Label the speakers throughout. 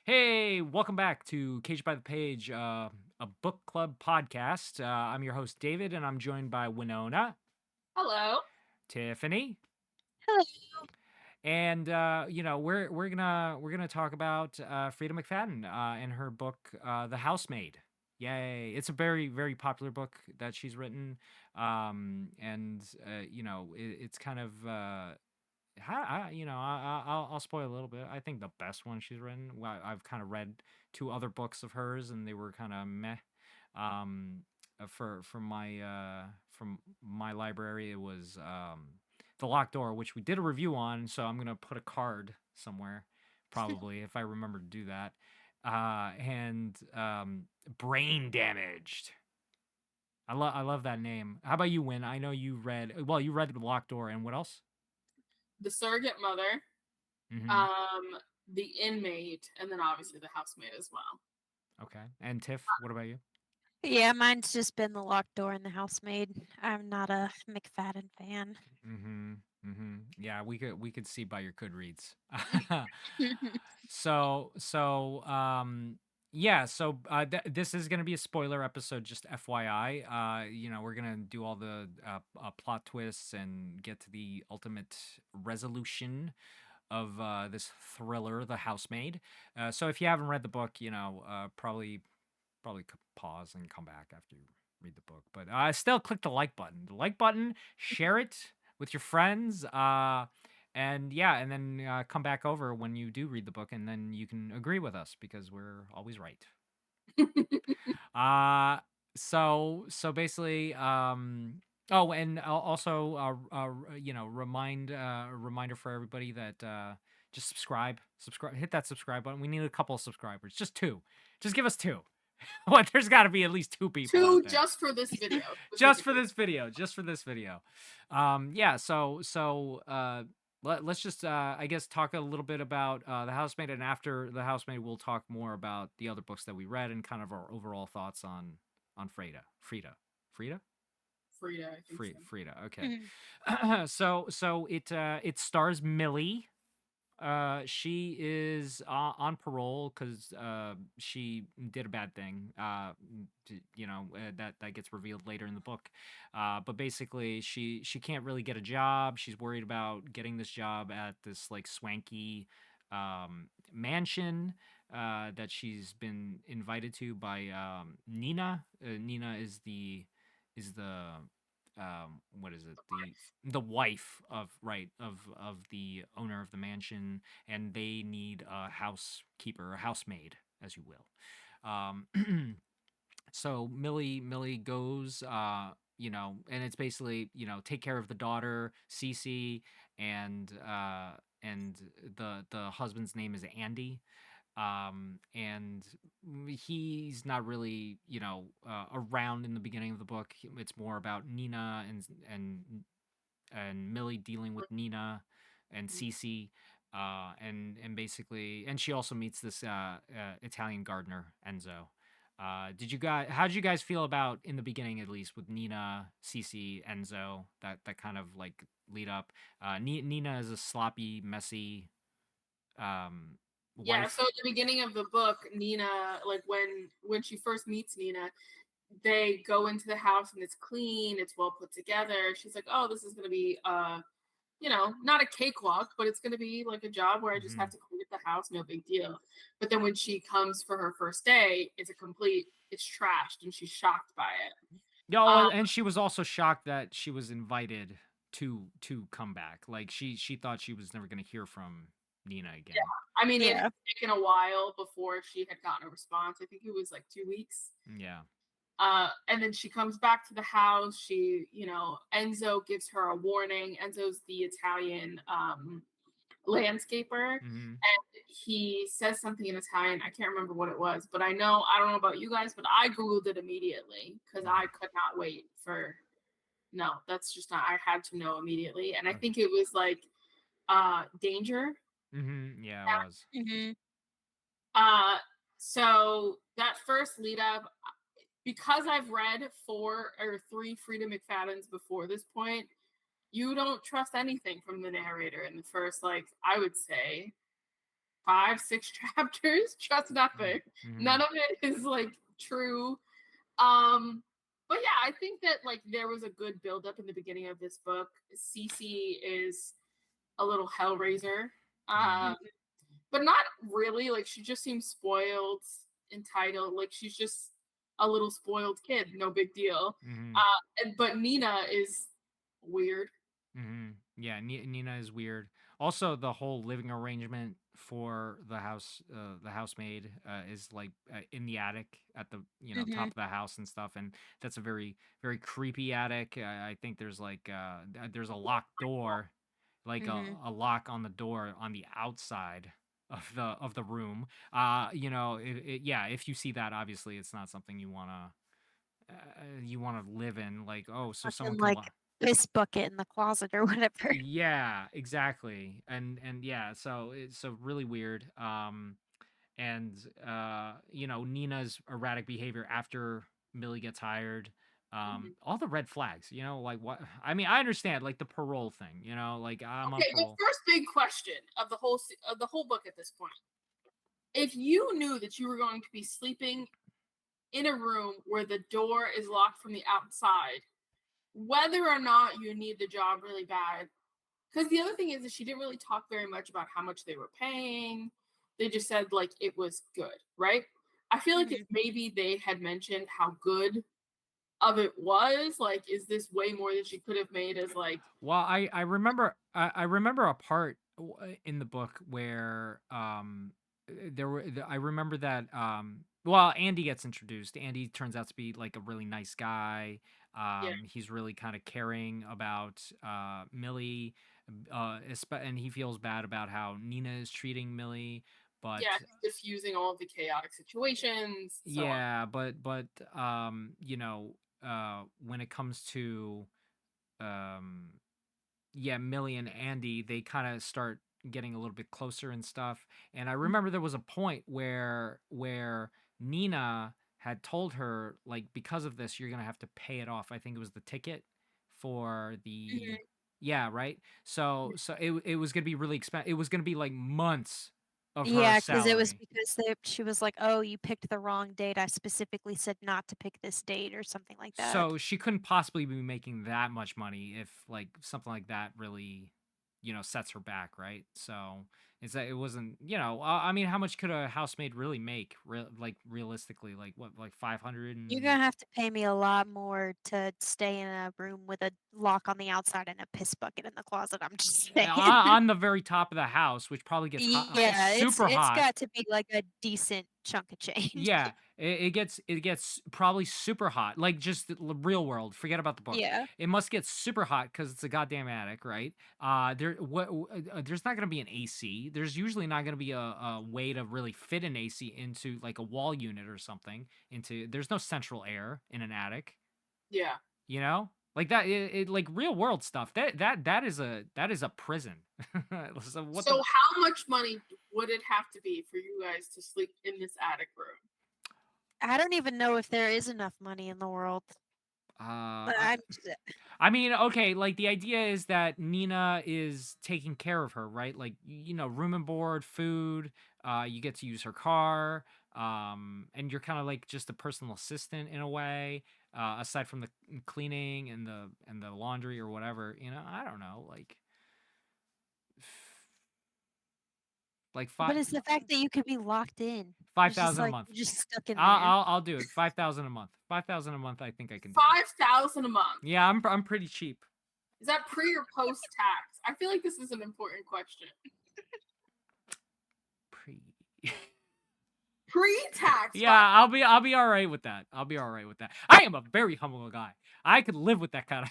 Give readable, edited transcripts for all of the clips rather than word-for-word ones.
Speaker 1: Hey, welcome back to Cage by the Page, a book club podcast. I'm your host David, and I'm joined by Winona,
Speaker 2: Hello.
Speaker 1: Tiffany,
Speaker 3: Hello.
Speaker 1: and we're gonna talk about Freida McFadden and her book, The Housemaid. Yay! It's a very popular book that she's written, and it's kind of I'll spoil a little bit. I think the best one she's written. Well, I've kind of read two other books of hers, and they were kind of meh. Um, from my library, it was The Locked Door, which we did a review on. So I'm gonna put a card somewhere, probably if I remember to do that. And Brain Damaged. I love that name. How about you, Win? I know you read The Locked Door, and what else?
Speaker 2: The surrogate mother,
Speaker 1: Mm-hmm.
Speaker 2: um, the inmate, and then obviously the housemaid as well.
Speaker 1: Okay. And Tiff, what about you?
Speaker 3: Yeah, mine's just been the locked door and the housemaid. I'm not a McFadden fan.
Speaker 1: Mm-hmm. Mm-hmm. Yeah, we could see by your Goodreads. So yeah, so this is gonna be a spoiler episode, just FYI. We're gonna do all the plot twists and get to the ultimate resolution of this thriller, The Housemaid. So if you haven't read the book, probably pause and come back after you read the book. But still click the like button. The like button, share it with your friends. And then come back over when you do read the book, and then you can agree with us because we're always right. Uh so basically, oh, and also, reminder for everybody that just subscribe, hit that subscribe button. We need a couple of subscribers, just two. Just give us two. What? There's got to be at least two people
Speaker 2: Two
Speaker 1: out there
Speaker 2: just for this video
Speaker 1: just for
Speaker 2: specifically.
Speaker 1: this video. Just for this video. Yeah. Let's just I guess talk a little bit about the housemaid, and after the housemaid, we'll talk more about the other books that we read and kind of our overall thoughts on Frida.
Speaker 2: Freida, I think so.
Speaker 1: Frida. Okay.
Speaker 3: Mhm.
Speaker 1: So it stars Millie. She is on parole because she did a bad thing. That gets revealed later in the book. But basically, she can't really get a job. She's worried about getting this job at this like swanky mansion that she's been invited to by Nina. Nina is the what is it, the wife of, right, of the owner of the mansion, and they need a housekeeper, a housemaid, as you will. So Millie goes, and it's basically, take care of the daughter Cece, and the husband's name is Andy. And he's not really, around in the beginning of the book. It's more about Nina and Millie dealing with Nina and Cece, and basically, and she also meets this Italian gardener, Enzo. How did you guys feel about, in the beginning at least, with Nina, Cece, Enzo, that kind of like lead up? Nina is a sloppy, messy
Speaker 2: Yeah, so
Speaker 1: wife.
Speaker 2: at the beginning of the book, Nina, like when she first meets Nina, they go into the house and it's clean, it's well put together. She's like, "Oh, this is gonna be not a cakewalk, but it's gonna be like a job where I just have
Speaker 1: Hmm.
Speaker 2: to clean up the house, no big deal." But then when she comes for her first day, it's trashed and she's shocked by it.
Speaker 1: No,
Speaker 2: Um,
Speaker 1: and she was also shocked that she was invited to come back. Like she thought she was never going to hear from Nina
Speaker 2: yeah,
Speaker 1: again.
Speaker 2: I mean, it had
Speaker 3: Yeah.
Speaker 2: taken a while before she had gotten a response. I think it was like 2 weeks.
Speaker 1: Yeah.
Speaker 2: And then she comes back to the house. Enzo gives her a warning. Enzo's the Italian landscaper,
Speaker 1: Hmm.
Speaker 2: and he says something in Italian. I can't remember what it was, but I don't know about you guys, but I Googled it immediately because I could not wait for, no, that's just not, I had to know immediately. And I think it was like danger.
Speaker 1: Hmm. Yeah, it was.
Speaker 3: Mhm.
Speaker 2: Uh, so that first lead up, because I've read 4 or 3 Freida McFaddens before this point, you don't trust anything from the narrator in the first, like, I would say 5, 6 chapters, just nothing.
Speaker 1: Mm-hmm.
Speaker 2: None of it is like true. But yeah, I think that like there was a good buildup in the beginning of this book. Cece is a little hellraiser.
Speaker 1: Mm-hmm.
Speaker 2: Um, but not really. Like she just seems spoiled, entitled. Like she's just a little spoiled kid. No big deal.
Speaker 1: Mm-hmm.
Speaker 2: But Nina is weird.
Speaker 1: Mm-hmm. Yeah, Nina is weird. Also, the whole living arrangement for the housemaid, is like in the attic at the
Speaker 3: Hmm.
Speaker 1: top of the house and stuff, and that's a very very creepy attic. I think there's like there's a locked door, like
Speaker 3: Hmm.
Speaker 1: a lock on the door on the outside of the room. Yeah, if you see that, obviously it's not something you want to live in. Like, oh, so someone
Speaker 3: Fucking
Speaker 1: can
Speaker 3: like piss bucket in the closet or whatever.
Speaker 1: yeah, exactly. And yeah, so it's so really weird. And Nina's erratic behavior after Millie gets hired.
Speaker 2: Mhm.
Speaker 1: All the red flags, like what I mean, I understand like the parole thing, like I'm on
Speaker 2: Okay, the
Speaker 1: parole.
Speaker 2: first big question of the whole book at this point: if you knew that you were going to be sleeping in a room where the door is locked from the outside, whether or not you need the job really bad. Because the other thing is that she didn't really talk very much about how much they were paying. They just said like it was good, right? I feel like if
Speaker 3: Hmm.
Speaker 2: maybe they had mentioned how good of it was, like, is this way more than she could have made as like,
Speaker 1: Well, I remember a part in the book where I remember that well, Andy gets introduced. Andy turns out to be like a really nice guy.
Speaker 2: yeah,
Speaker 1: He's really kind of caring about Millie, and he feels bad about how Nina is treating Millie. But
Speaker 2: yeah, diffusing all of the chaotic situations, so on.
Speaker 1: yeah, but when it comes to um yeah, Millie and Andy, they kind of start getting a little bit closer and stuff. And I remember there was a point where Nina had told her like, because of this, you're gonna have to pay it off. I think it was the ticket for the
Speaker 2: Mhm.
Speaker 1: yeah, right. So it was gonna be really expensive. It was gonna be like months of her
Speaker 3: Yeah, because it was
Speaker 1: salary.
Speaker 3: because she was like, "Oh, you picked the wrong date. I specifically said not to pick this date," or something like that.
Speaker 1: So she couldn't possibly be making that much money if like something like that really, sets her back, right? So it's that it wasn't, I mean, how much could a housemaid really make, like realistically, like what, like 500
Speaker 3: You're
Speaker 1: and
Speaker 3: gonna have to pay me a lot more to stay in a room with a lock on the outside and a piss bucket in the closet. I'm just saying.
Speaker 1: on the very top of the house, which probably gets
Speaker 3: Yeah,
Speaker 1: super
Speaker 3: it's
Speaker 1: hot.
Speaker 3: got to be like a decent chunk of change.
Speaker 1: Yeah, it gets probably super hot. Like just the real world. Forget about the book.
Speaker 3: Yeah.
Speaker 1: It must get super hot because it's a goddamn attic, right? There's not gonna be an AC. There's usually not gonna be a way to really fit an AC into like a wall unit or something. There's no central air in an attic.
Speaker 2: Yeah.
Speaker 1: Like that. Like real world stuff. That is a prison. So what
Speaker 2: So
Speaker 1: the
Speaker 2: how much money would it have to be for you guys to sleep in this attic room?
Speaker 3: I don't even know if there is enough money in the world. But
Speaker 1: I,
Speaker 3: I'm
Speaker 1: I mean, okay, like the idea is that Nina is taking care of her, right? Like, room and board, food, you get to use her car, and you're kind of like just a personal assistant in a way, aside from the cleaning and the laundry or whatever, I don't know, like
Speaker 3: but
Speaker 1: five
Speaker 3: it's the fact that you could be locked in.
Speaker 1: five
Speaker 3: It's just
Speaker 1: thousand a
Speaker 3: like
Speaker 1: month.
Speaker 3: you're just stuck in
Speaker 1: I'll,
Speaker 3: there.
Speaker 1: I'll I'll do it. 5,000 a month. 5,000 a month. I think I can do.
Speaker 2: 5,000 a month.
Speaker 1: Yeah, I'm pretty cheap.
Speaker 2: Is that pre or post tax? I feel like this is an important question.
Speaker 1: Pre.
Speaker 2: Pre-tax
Speaker 1: Yeah, I'll be all right with that. I'll be all right with that. I am a very humble guy. I could live with that kind of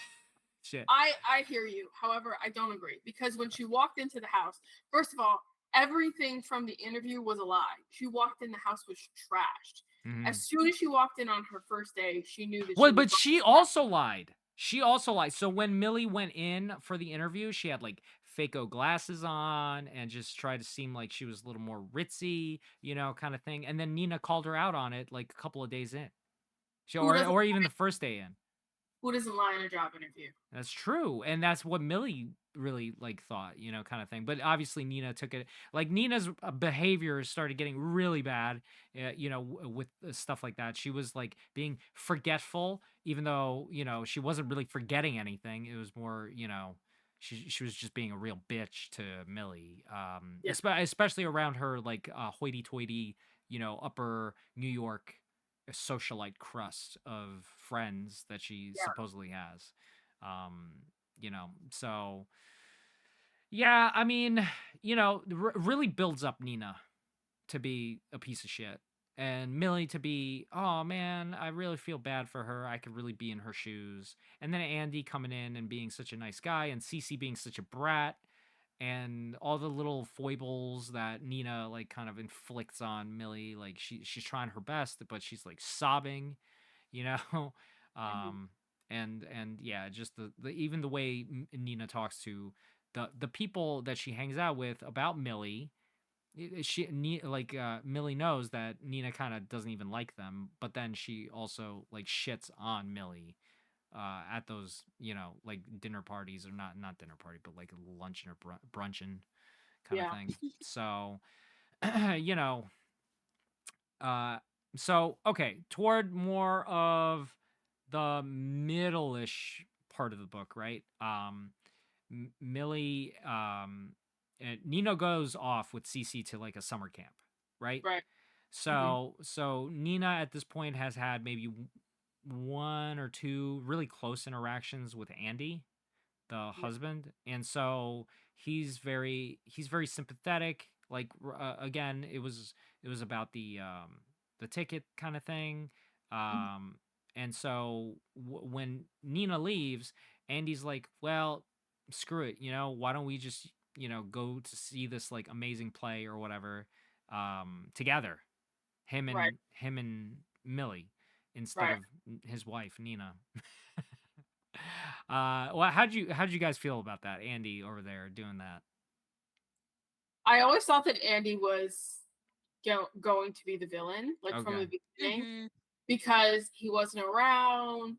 Speaker 1: shit.
Speaker 2: I hear you. However, I don't agree because when she walked into the house, first of all, everything from the interview was a lie. She walked in, the house was trashed.
Speaker 1: Mhm.
Speaker 2: As soon as she walked in on her first day, she knew that she
Speaker 1: Well,
Speaker 2: was
Speaker 1: but she also lied. She also lied. So when Millie went in for the interview, she had like Fako glasses on and just tried to seem like she was a little more ritzy, kind of thing. And then Nina called her out on it like a couple of days in.
Speaker 2: who doesn't
Speaker 1: Or even the first day in.
Speaker 2: Who doesn't lie in a job interview?
Speaker 1: That's true, and that's what Millie really like thought, kind of thing. But obviously, Nina took it like Nina's behavior started getting really bad, with stuff like that. She was like being forgetful, even though she wasn't really forgetting anything. It was more, she was just being a real bitch to Millie,
Speaker 2: Yeah,
Speaker 1: especially around her like hoity-toity, upper New York socialite crust of friends that she
Speaker 2: yeah,
Speaker 1: supposedly has. Um, so yeah, I mean, really builds up Nina to be a piece of shit. And Millie to be, oh man, I really feel bad for her. I could really be in her shoes. And then Andy coming in and being such a nice guy, and Cece being such a brat, and all the little foibles that Nina like kind of inflicts on Millie. Like she's trying her best, but she's like sobbing, you know.
Speaker 2: hmm
Speaker 1: um, and yeah, just the even the way Nina talks to the people that she hangs out with about Millie. Millie knows that Nina kind of doesn't even like them, but then she also like shits on Millie at those like dinner parties, or not dinner party, but like luncheon or brunchin kind of
Speaker 2: yeah.
Speaker 1: thing. So you know uh so okay, toward more of the middle-ish part of the book, right? Millie and Nino goes off with Cece to like a summer camp, right?
Speaker 2: Right. hmm
Speaker 1: So Nina at this point has had maybe one or two really close interactions with Andy, the
Speaker 2: Yeah.
Speaker 1: husband, and so he's very sympathetic. Like again, it was about the ticket kind of thing.
Speaker 2: hmm
Speaker 1: um and so when Nina leaves, Andy's like, well, screw it, why don't we just go to see this like amazing play or whatever, together, him
Speaker 2: Right.
Speaker 1: and him and Millie, instead
Speaker 2: Right.
Speaker 1: of his wife Nina. Well, how'd you guys feel about that, Andy over there doing that?
Speaker 2: I always thought that Andy was going to be the villain, like from
Speaker 1: Okay.
Speaker 2: the beginning,
Speaker 3: Mhm.
Speaker 2: because he wasn't around.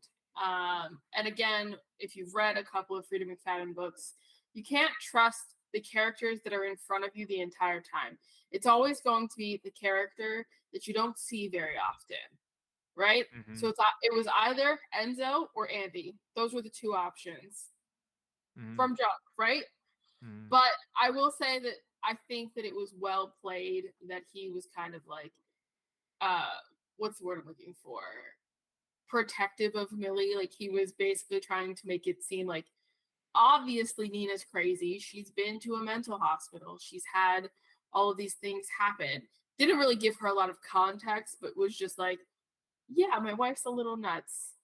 Speaker 2: And again, if you've read a couple of Freida McFadden books, you can't trust the characters that are in front of you the entire time. It's always going to be the character that you don't see very often, right?
Speaker 1: Mm-hmm.
Speaker 2: So it was either Enzo or Andy. Those were the two options
Speaker 1: Mm-hmm.
Speaker 2: from jump, right?
Speaker 1: Mm-hmm.
Speaker 2: But I will say that I think that it was well played that he was kind of like uh what's the word I'm looking for? Protective of Millie. Like he was basically trying to make it seem like obviously Nina's crazy. She's been to a mental hospital. She's had all of these things happen. Didn't really give her a lot of context, but was just like, yeah, my wife's a little nuts.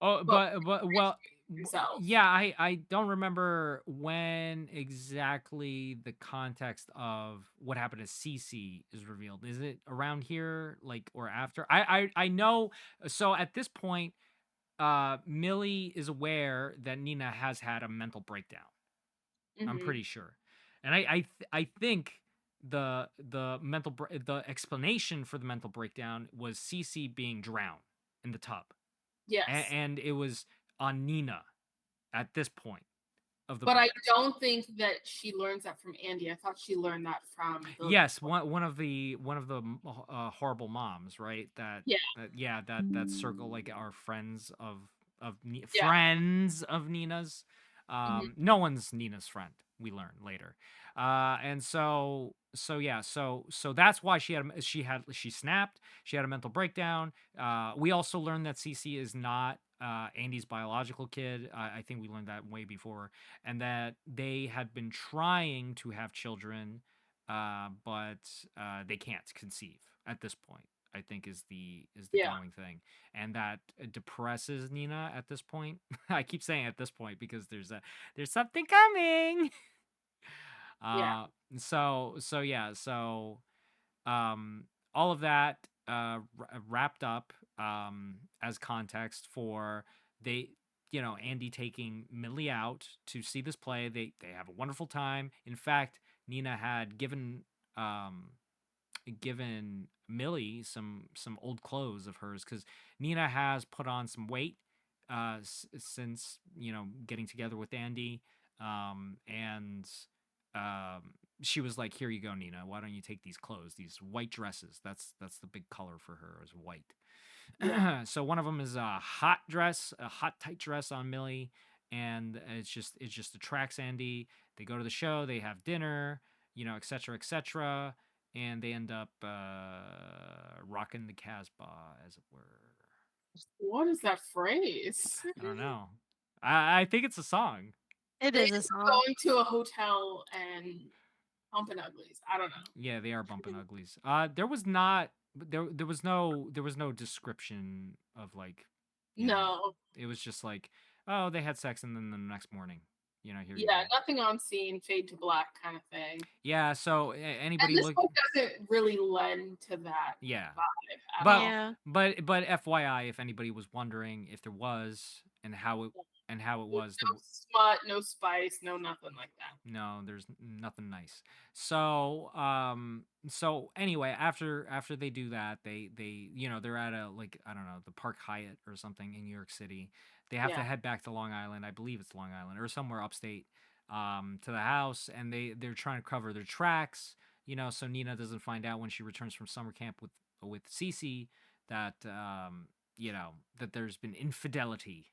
Speaker 1: Oh,
Speaker 2: But
Speaker 1: but well,
Speaker 2: yourself.
Speaker 1: yeah, I don't remember when exactly the context of what happened to Cece is revealed. Is it around here, like, or after? I know. So at this point, Millie is aware that Nina has had a mental breakdown. I'm
Speaker 2: hmm
Speaker 1: pretty sure, and I think the explanation for the mental breakdown was Cece being drowned in the tub,
Speaker 2: Yes.
Speaker 1: and it was on Nina at this point of the
Speaker 2: But I
Speaker 1: book.
Speaker 2: don't think that she learns that from Andy. I thought she learned that from the
Speaker 1: Yes, one of the horrible moms, right?
Speaker 2: yeah,
Speaker 1: That circle, like, our
Speaker 2: yeah.
Speaker 1: friends of Nina's.
Speaker 2: Mhm.
Speaker 1: No one's Nina's friend. We learn later, and so yeah, so that's why she snapped. She had a mental breakdown. We also learned that Cece is not Andy's biological kid. I think we learned that way before, and that they had been trying to have children, but they can't conceive at this point. I think is the
Speaker 2: Yeah,
Speaker 1: going thing, and that depresses Nina at this point. I keep saying at this point because there's something coming.
Speaker 2: yeah,
Speaker 1: Uh, so yeah, so um, all of that wrapped up as context for they Andy taking Millie out to see this play. They have a wonderful time. In fact, Nina had given Millie some old clothes of hers, because Nina has put on some weight, since getting together with Andy, and um, she was like, "Here you go, Nina. Why don't you take these clothes, these white dresses? That's the big color for her is white."
Speaker 2: Yeah.
Speaker 1: So one of them is a hot dress, a hot tight dress on Millie, and it just attracts Andy. They go to the show, they have dinner, etc., etc., and they end up rocking the Casbah, as it were.
Speaker 2: What is that phrase?
Speaker 1: I don't know. I think it's a song.
Speaker 3: It
Speaker 2: They
Speaker 3: is a
Speaker 2: end up
Speaker 3: song.
Speaker 2: going to a hotel and pumping uglies. I don't know.
Speaker 1: Yeah, they are bumping uglies. There was not there was no description of like, you know,
Speaker 2: No.
Speaker 1: it was just like, oh, they had sex and then the next morning, here you
Speaker 2: Yeah,
Speaker 1: go.
Speaker 2: nothing on scene, fade to black kind of thing.
Speaker 1: Yeah, so
Speaker 2: And
Speaker 1: anybody
Speaker 2: this
Speaker 1: look,
Speaker 2: book doesn't really lend to that
Speaker 1: yeah.
Speaker 2: vibe at
Speaker 1: But
Speaker 2: all.
Speaker 3: Yeah.
Speaker 1: but FYI, if anybody was wondering if there was and how it
Speaker 2: There's
Speaker 1: was,
Speaker 2: no smut, no spice, no nothing like that.
Speaker 1: no, there's nothing nice. So anyway, after they do that, they're at a, like, I don't know, the Park Hyatt or something in New York City. They have to
Speaker 2: Yeah.
Speaker 1: head back to Long Island. I believe it's Long Island or somewhere upstate, to the house, and they're trying to cover their tracks, so Nina doesn't find out when she returns from summer camp with Cece that that there's been infidelity.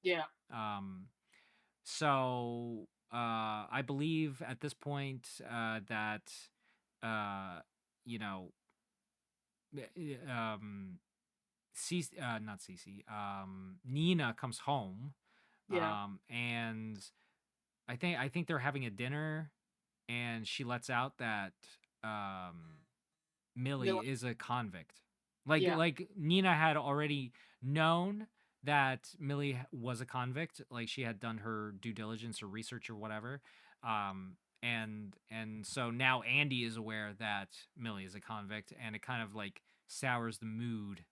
Speaker 2: Yeah.
Speaker 1: Um I believe at this point, that uh, you know, not Cece, Nina comes home,
Speaker 2: Yeah.
Speaker 1: and I think they're having a dinner, and she lets out that um, Millie
Speaker 2: Mil-
Speaker 1: is a convict. Like
Speaker 2: yeah.
Speaker 1: like Nina had already known that Millie was a convict. Like she had done her due diligence or research or whatever. And so now Andy is aware that Millie is a convict, and it kind of like sours the mood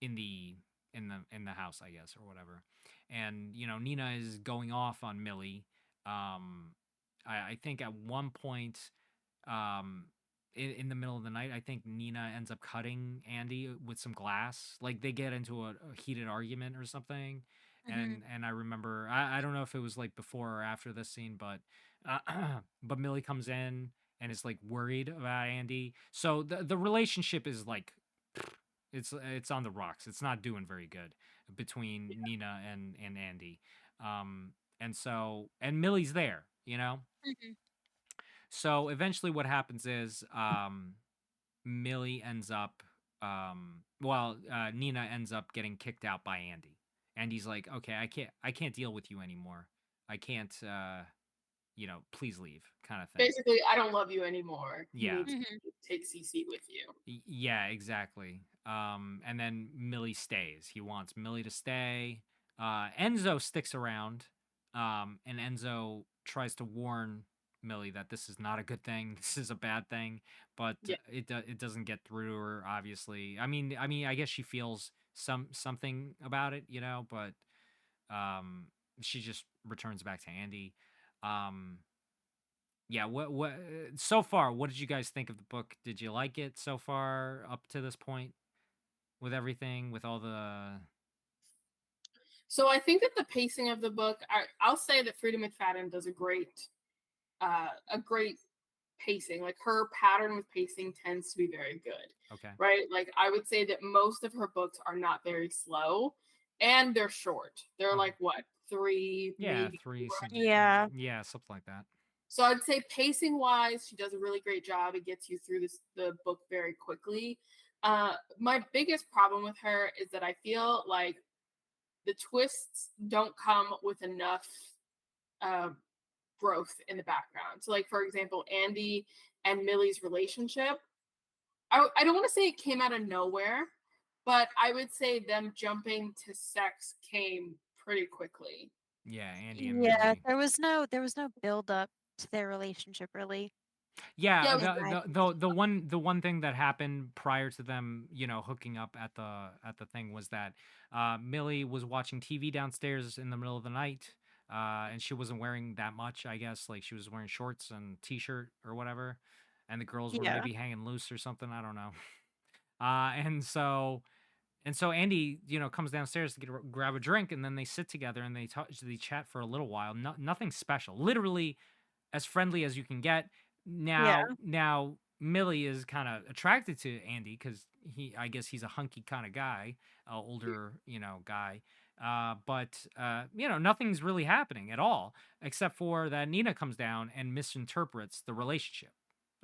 Speaker 1: in the house, I guess, or whatever. And Nina is going off on Millie. I think at one point, um in the middle of the night, I think Nina ends up cutting Andy with some glass. Like they get into a heated argument or something.
Speaker 3: Hmm.
Speaker 1: And I remember, I don't know if it was like before or after this scene, but but Millie comes in and is like worried about Andy. So the relationship is like, it's on the rocks. It's not doing very good between Nina and Andy. And Millie's there,
Speaker 3: Hmm.
Speaker 1: so eventually, what happens is, Millie ends up, Nina ends up getting kicked out by Andy. Andy's like, okay, I can't deal with you anymore. I can't, please leave, kind of thing.
Speaker 2: Basically, I don't love you anymore. You
Speaker 1: Yeah.
Speaker 2: need to
Speaker 3: Hmm.
Speaker 2: take CC with you.
Speaker 1: Yeah, exactly. And then Millie stays. He wants Millie to stay. Enzo sticks around. And Enzo tries to warn Millie that this is not a good thing. This is a bad thing, but
Speaker 2: Yeah.
Speaker 1: it doesn't get through to her. Obviously, I guess she feels something about it, but um, she just returns back to Andy. Um, yeah, what so far, what did you guys think of the book? Did you like it so far up to this point, with everything, with all the
Speaker 2: So I think that the pacing of the book, I'll say that Freida McFadden does a great pacing. Like her pattern with pacing tends to be very good,
Speaker 1: okay.
Speaker 2: right? Like I would say that most of her books are not very slow, and they're short. They're
Speaker 1: Okay.
Speaker 2: like what, three,
Speaker 1: Yeah,
Speaker 2: maybe
Speaker 1: 3
Speaker 2: 4.
Speaker 3: Yeah.
Speaker 1: yeah, something like that.
Speaker 2: So I'd say pacing wise, she does a really great job. It gets you through the book very quickly. My biggest problem with her is that I feel like the twists don't come with enough uh, growth in the background. So, like for example, Andy and Millie's relationship. I don't want to say it came out of nowhere, but I would say them jumping to sex came pretty quickly.
Speaker 1: Yeah, Andy and
Speaker 3: Yeah.
Speaker 1: Millie.
Speaker 3: There was no build up to their relationship really.
Speaker 2: Yeah,
Speaker 1: Yeah,
Speaker 2: it was
Speaker 3: In
Speaker 1: the
Speaker 3: my
Speaker 1: the
Speaker 3: opinion.
Speaker 1: the one thing that happened prior to them, hooking up at the thing, was that Millie was watching TV downstairs in the middle of the night, and she wasn't wearing that much, I guess. Like she was wearing shorts and t-shirt or whatever, and the girls were
Speaker 3: Yeah.
Speaker 1: maybe hanging loose or something. I don't know. And so And so Andy, comes downstairs to grab a drink, and then they sit together and they chat for a little while. Nothing special. Literally as friendly as you can get.
Speaker 3: Yeah.
Speaker 1: Now Millie is kind of attracted to Andy because I guess he's a hunky kind of guy, older, guy. But nothing's really happening at all except for that Nina comes down and misinterprets the relationship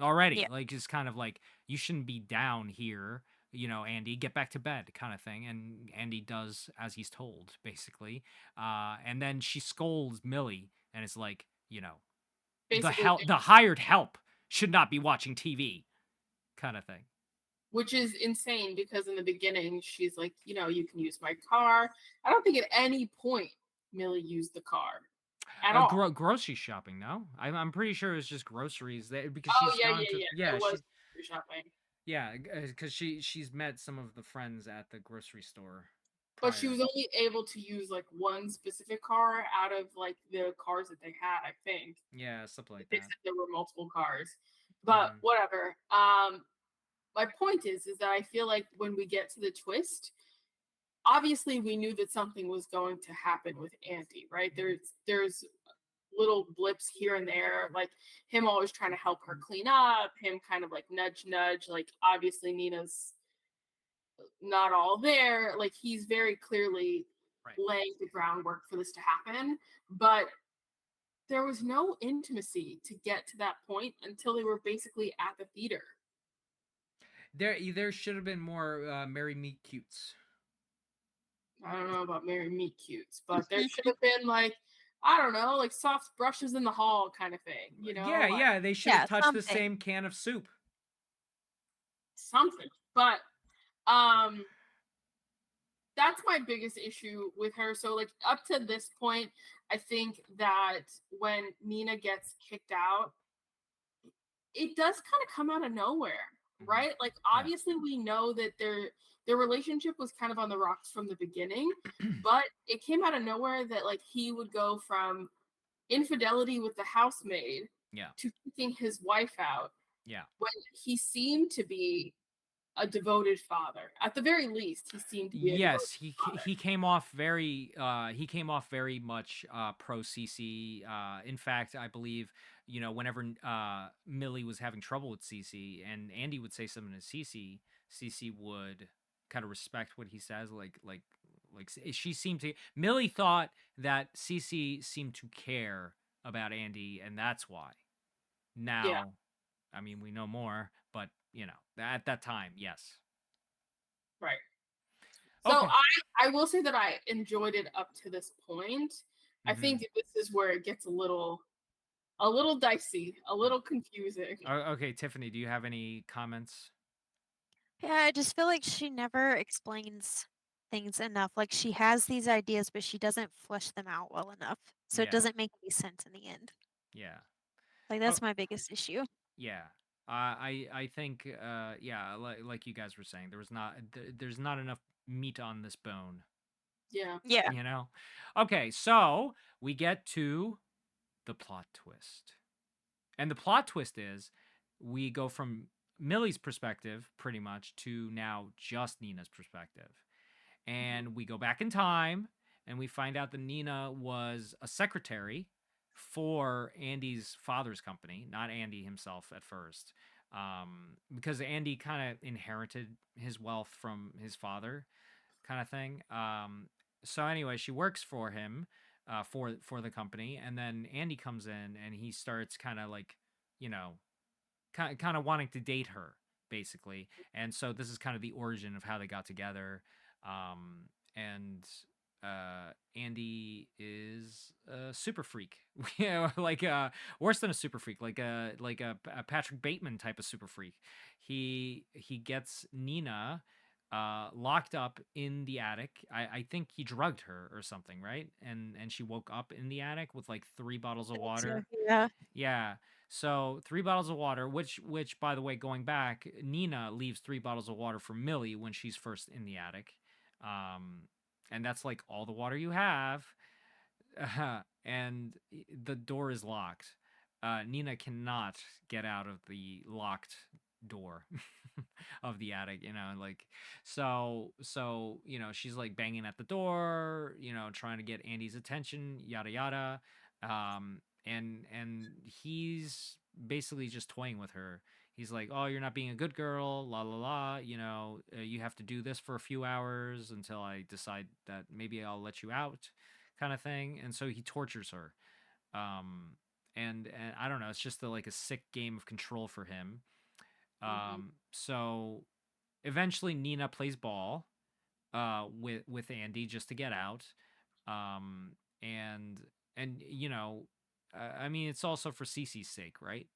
Speaker 1: already.
Speaker 3: Yeah.
Speaker 1: Like, it's kind of like, you shouldn't be down here, Andy, get back to bed, kind of thing. And Andy does as he's told, basically. And then she scolds Millie, and it's like,
Speaker 2: Basically,
Speaker 1: the hired help should not be watching TV, kind of thing.
Speaker 2: which is insane because in the beginning she's like, you can use my car. I don't think at any point Millie used the car at all.
Speaker 1: Grocery shopping, no? I'm pretty sure it's just groceries because
Speaker 2: Oh
Speaker 1: she's
Speaker 2: yeah,
Speaker 1: gone
Speaker 2: yeah,
Speaker 1: to,
Speaker 2: yeah. It was grocery shopping.
Speaker 1: yeah, because she's met some of the friends at the grocery store
Speaker 2: But she
Speaker 1: prior.
Speaker 2: was only able to use like one specific car out of like the cars that they had, I think.
Speaker 1: Yeah, something like
Speaker 2: They
Speaker 1: that.
Speaker 2: said there were multiple cars. But whatever. My point is that I feel like when we get to the twist, obviously we knew that something was going to happen with Andy, right? There's little blips here and there, like him always trying to help her clean up, him kind of like nudge nudge, like obviously Nina's not all there. Like he's very clearly
Speaker 1: Right.
Speaker 2: laying the groundwork for this to happen, but there was no intimacy to get to that point until they were basically at the theater.
Speaker 1: There should have been more Marry Me Cutes.
Speaker 2: I don't know about Marry Me Cutes, but there should have been like, I don't know, like soft brushes in the hall kind of thing,
Speaker 1: Yeah,
Speaker 2: like
Speaker 1: yeah, they should have touched the
Speaker 3: something.
Speaker 1: same can of soup.
Speaker 2: something. But that's my biggest issue with her. So like up to this point, I think that when Nina gets kicked out, it does kind of come out of nowhere, right? Like
Speaker 1: Yeah.
Speaker 2: obviously we know that their relationship was kind of on the rocks from the beginning, but it came out of nowhere that like he would go from infidelity with the housemaid
Speaker 1: Yeah.
Speaker 2: to kicking his wife out
Speaker 1: Yeah.
Speaker 2: when he seemed to be a devoted father. At the very least, he seemed to be a devoted
Speaker 1: Yes,
Speaker 2: father.
Speaker 1: he came off very much pro CC. In fact, I believe, whenever Millie was having trouble with CC and Andy would say something to CC would kind of respect what he says, she seemed to Millie thought that CC seemed to care about Andy, and that's why.
Speaker 2: Yeah,
Speaker 1: Now, I mean, we know more, but at that time, yes.
Speaker 2: right. So
Speaker 1: Okay.
Speaker 2: I will say that I enjoyed it up to this point. I
Speaker 1: Mm-hmm.
Speaker 2: think this is where it gets a little dicey, a little confusing.
Speaker 1: Okay, Tiffany, do you have any comments?
Speaker 3: Yeah, I just feel like she never explains things enough. Like she has these ideas, but she doesn't flesh them out well enough. So it
Speaker 1: Yeah,
Speaker 3: doesn't make any sense in the end.
Speaker 1: yeah.
Speaker 3: Like
Speaker 1: Oh,
Speaker 3: that's my biggest issue.
Speaker 1: yeah. I think yeah, like you guys were saying, there's not enough meat on this bone,
Speaker 2: Yeah.
Speaker 3: Yeah.
Speaker 1: you know. Okay, so we get to the plot twist. And the plot twist is we go from Millie's perspective pretty much to now just Nina's perspective. And we go back in time and we find out that Nina was a secretary for Andy's father's company, not Andy himself at first, because Andy kind of inherited his wealth from his father, kind of thing. So anyway, she works for him, for the company, and then Andy comes in and he starts kind of like, you know, kind of wanting to date her, basically. And so this is kind of the origin of how they got together. And Andy is a super freak, like worse than a super freak, like a Patrick Bateman type of super freak. He gets Nina locked up in the attic. I think he drugged her or something, right? And she woke up in the attic with like 3 bottles of water.
Speaker 3: Yeah.
Speaker 1: Yeah. So 3 bottles of water, which by the way, going back, Nina leaves 3 bottles of water for Millie when she's first in the attic, and that's like all the water you have, and the door is locked. Nina cannot get out of the locked door of the attic, like so she's like banging at the door, trying to get Andy's attention, yada yada. And he's basically just toying with her. He's like, "Oh, you're not being a good girl, la la la. You have to do this for a few hours until I decide that maybe I'll let you out," kind of thing. And so he tortures her. Um, and I don't know. It's just like a sick game of control for him.
Speaker 2: Mhm.
Speaker 1: So eventually Nina plays ball with Andy just to get out. Um, and I mean, it's also for Cece's sake, right?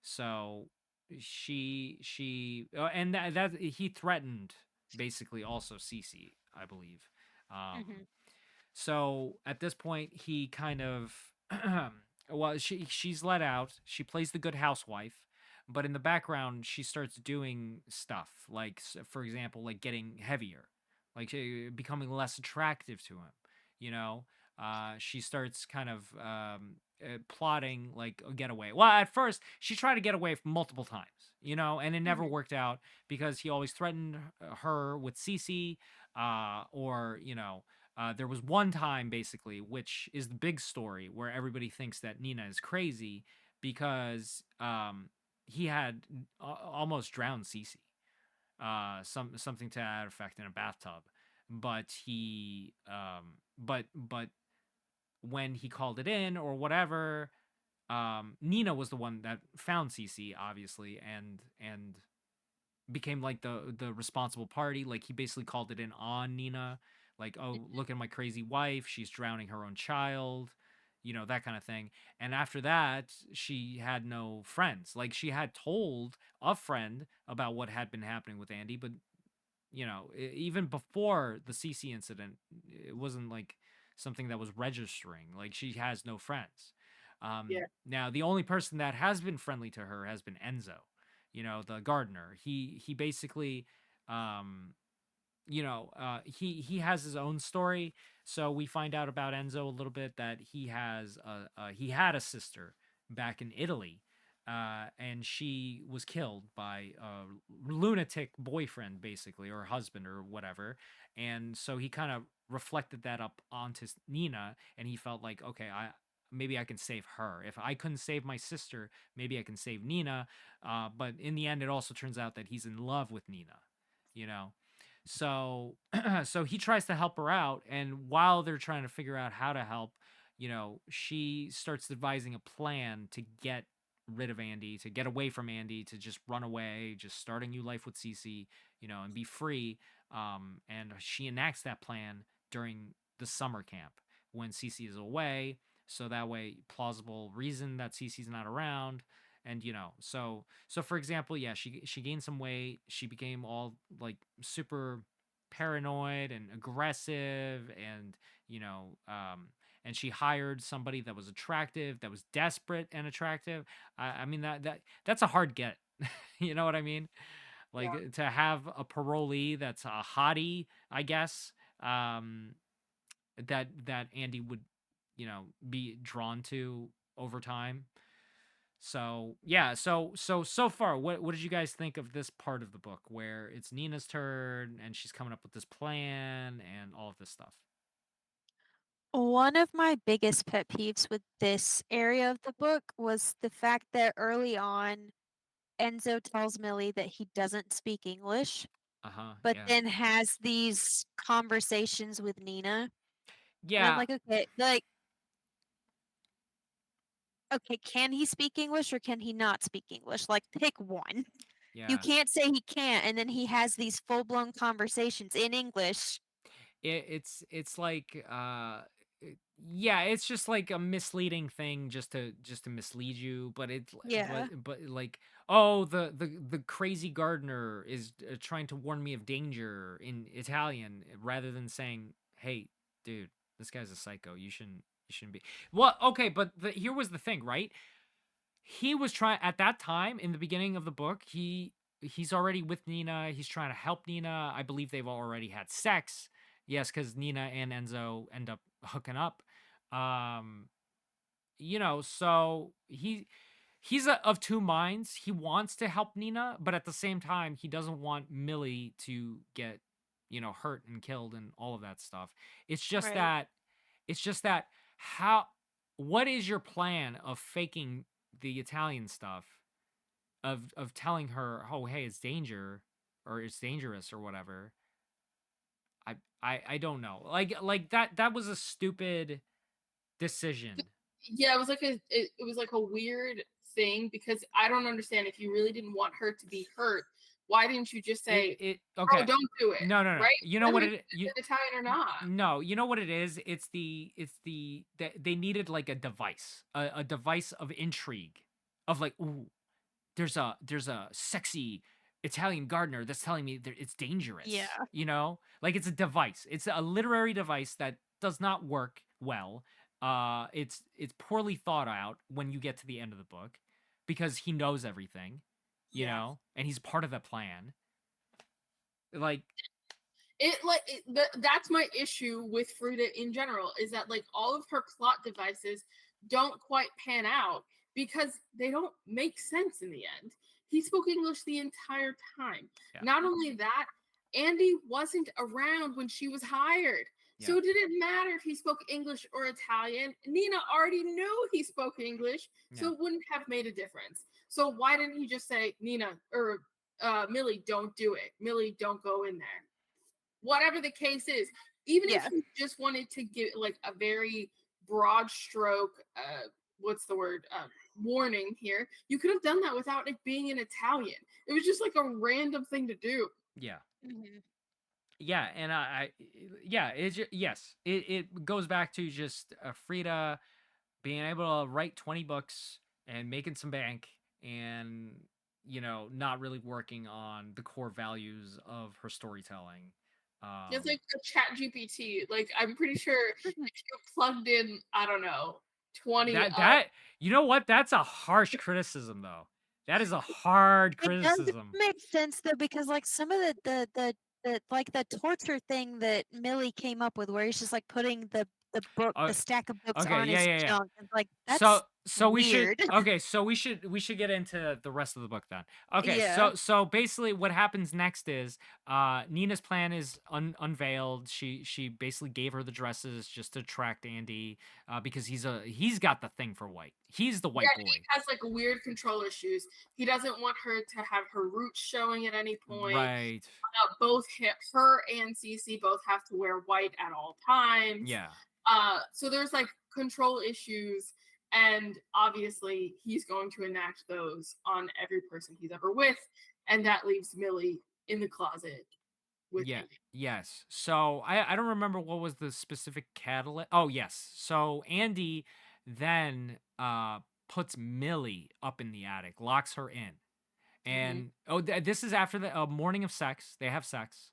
Speaker 1: So and that he threatened basically also Cece, I believe.
Speaker 3: Hmm.
Speaker 1: So at this point, he kind of well, she's let out. She plays the good housewife, but in the background, she starts doing stuff like, for example, like getting heavier, like becoming less attractive to him. You know, she starts kind of plotting like a getaway. Well, at first, she tried to get away multiple times. And it never
Speaker 3: Hmm.
Speaker 1: worked out because he always threatened her with Cece, or there was one time, basically, which is the big story, where everybody thinks that Nina is crazy because he had almost drowned Cece, something to that effect in a bathtub. But but when he called it in or whatever, Nina was the one that found Cece, obviously, and became like the responsible party. Like he basically called it in on Nina, like, "Oh, look at my crazy wife, she's drowning her own child," that kind of thing. And after that, she had no friends. Like she had told a friend about what had been happening with Andy, but even before the CC incident, it wasn't like something that was registering. Like she has no friends.
Speaker 2: Yeah.
Speaker 1: Now the only person that has been friendly to her has been Enzo, the gardener. He basically, he has his own story. So we find out about Enzo a little bit, that he had a sister back in Italy, and she was killed by a lunatic boyfriend, basically, or husband or whatever. And so he kind of reflected that up onto Nina, and he felt like, okay, maybe I can save her. If I couldn't save my sister, maybe I can save Nina. But in the end, it also turns out that he's in love with Nina. You know, so so he tries to help her out, and while they're trying to figure out how to help, she starts devising a plan to get rid of Andy, to get away from Andy, to just run away, just start a new life with Cece, and be free. And she enacts that plan during the summer camp when Cece is away, so that way plausible reason that Cece's not around. And so for example, yeah, she gained some weight, she became all like super paranoid and aggressive, and you know and she hired somebody that was attractive, that was desperate and attractive. I mean, that's a hard get. You know what I mean?
Speaker 2: Yeah.
Speaker 1: Like, to have a parolee that's a hottie, I guess, um that Andy would be drawn to over time. So yeah, so far, what did you guys think of this part of the book where it's Nina's turn and she's coming up with this plan and all of this stuff?
Speaker 3: One of my biggest pet peeves with this area of the book was the fact that early on, Enzo tells Millie that he doesn't speak English,
Speaker 1: Uh-huh.
Speaker 3: but
Speaker 1: Yeah.
Speaker 3: then has these conversations with Nina. And I'm
Speaker 1: Yeah.
Speaker 3: like, okay, can he speak English or can he not speak English? Like, pick one. You
Speaker 1: Yeah.
Speaker 3: can't say he can't, and then he has these full blown conversations in English.
Speaker 1: It's like yeah, it's just like a misleading thing, just to mislead you, but
Speaker 3: Yeah.
Speaker 1: like, oh, the crazy gardener is trying to warn me of danger in Italian, rather than saying, "Hey, dude, this guy's a psycho. You shouldn't be." Well, okay, but here was the thing, right? He was trying at that time in the beginning of the book. He's already with Nina. He's trying to help Nina. I believe they've already had sex. Yes, because Nina and Enzo end up hooking up. Um, so he's of two minds. He wants to help Nina, but at the same time, he doesn't want Millie to get, hurt and killed and all of that stuff. It's just
Speaker 3: Right.
Speaker 1: that, it's just that how, what is your plan of faking the Italian stuff, of telling her, oh, hey, it's danger, or it's dangerous or whatever. I don't know. Like that was a stupid decision.
Speaker 2: Yeah, it was like it was like a weird thing because I don't understand if you really didn't want her to be hurt, why didn't you just say,
Speaker 1: It
Speaker 2: "Oh,
Speaker 1: okay.
Speaker 2: don't do it,"
Speaker 1: No, no, no.
Speaker 2: right?
Speaker 1: You know
Speaker 2: Whether
Speaker 1: what
Speaker 2: it's
Speaker 1: it you
Speaker 2: Italian or not.
Speaker 1: no, you know what it is? It's the that they needed like a device. A device of intrigue. Of like, ooh, there's a sexy Italian gardener that's telling me that it's
Speaker 3: Yeah.
Speaker 1: dangerous. Like it's a device. It's a literary device that does not work well. It's poorly thought out when you get to the end of the book because he knows everything,
Speaker 2: Yeah.
Speaker 1: and he's part of the plan. Like,
Speaker 2: That's my issue with Frida in general is that like all of her plot devices don't quite pan out because they don't make sense in the end. He spoke English the entire time.
Speaker 1: yeah,
Speaker 2: Not only that, Andy wasn't around when she was hired.
Speaker 1: yeah,
Speaker 2: So it didn't matter if he spoke English or Italian. Nina already knew he spoke English,
Speaker 1: yeah,
Speaker 2: so it wouldn't have made a difference. So why didn't he just say, Nina or Millie, don't do it. Millie, don't go in there. Whatever the case is, even if
Speaker 3: Yeah.
Speaker 2: you just wanted to give like a very broad stroke, what's the word, warning here, you could have done that without it being in Italian. It was just like a random thing to do.
Speaker 1: yeah.
Speaker 3: Hmm.
Speaker 1: Yeah, and yeah, yes, it goes back to just Frida being able to write 20 books and making some bank, and not really working on the core values of her storytelling.
Speaker 2: It's
Speaker 1: Um,
Speaker 2: like a chat GPT. Like I'm pretty sure if you plugged in, I don't know, 20
Speaker 1: that you know what? That's a harsh criticism, though. That is a hard
Speaker 3: It does
Speaker 1: criticism.
Speaker 3: make sense though, because like some of the like the torture thing that Millie came up with, where he's just like putting the
Speaker 1: Uh,
Speaker 3: stack of books
Speaker 1: okay,
Speaker 3: on
Speaker 1: yeah,
Speaker 3: his
Speaker 1: yeah, yeah.
Speaker 3: junk. It's like
Speaker 1: So
Speaker 3: that's
Speaker 1: so we should
Speaker 3: weird.
Speaker 1: okay, so we should get into the rest of the book then. Okay,
Speaker 3: Yeah.
Speaker 1: so basically what happens next is Nina's plan is unveiled. She basically gave her the dresses just to attract Andy, because he's got the thing for white. He's the white
Speaker 2: Yeah, he
Speaker 1: boy.
Speaker 2: has like weird control issues. He doesn't want her to have her roots showing at any point.
Speaker 1: Right.
Speaker 2: Both her and Cece both have to wear white at all times.
Speaker 1: Yeah.
Speaker 2: So there's like control issues, and obviously he's going to enact those on every person he's ever with, and that leaves Millie in the closet with
Speaker 1: Yeah.
Speaker 2: Andy.
Speaker 1: Yes. So I don't remember what was the specific catalyst. Oh, yes. So Andy then puts Millie up in the attic, locks her in.
Speaker 2: Mm-hmm.
Speaker 1: And this is after the morning of sex. They have sex.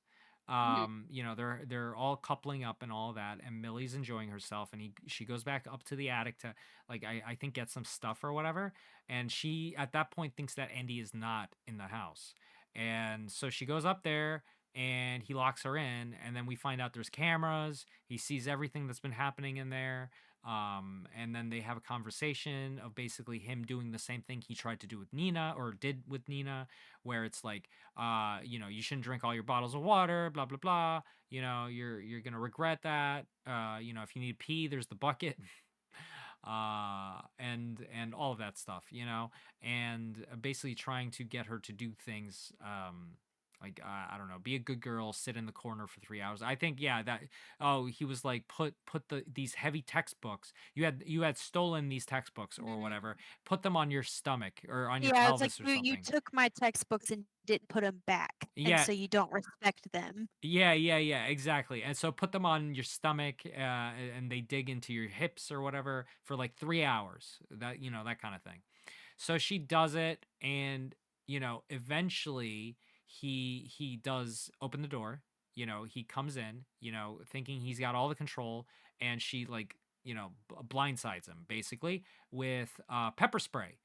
Speaker 2: Mm-hmm.
Speaker 1: They're all coupling up and all that, and Millie's enjoying herself, and she goes back up to the attic to, like, I think get some stuff or whatever, and she at that point thinks that Andy is not in the house, and so she goes up there and he locks her in, and then we find out there's cameras. He sees everything that's been happening in there. And then they have a conversation of basically him doing the same thing he tried to do with Nina, or did with Nina, where it's like, you shouldn't drink all your bottles of water, blah blah blah. You're gonna regret that. If you need to pee, there's the bucket. And all of that stuff, and basically trying to get her to do things, like, I don't know, be a good girl, sit in the corner for 3 hours. I think, yeah, that. Oh, he was like, put these heavy textbooks. You had stolen these textbooks or
Speaker 2: Mm-hmm.
Speaker 1: whatever. Put them on your stomach or on your
Speaker 3: Yeah, it's like
Speaker 1: pelvis or
Speaker 3: you
Speaker 1: something.
Speaker 3: took my textbooks and didn't put them back, and
Speaker 1: Yeah,
Speaker 3: so you don't respect them.
Speaker 1: yeah, exactly. And so put them on your stomach, and they dig into your hips or whatever for like 3 hours. That kind of thing. So she does it, and eventually he does open the door. He comes in, thinking he's got all the control, and she, like, blindsides him basically with pepper spray.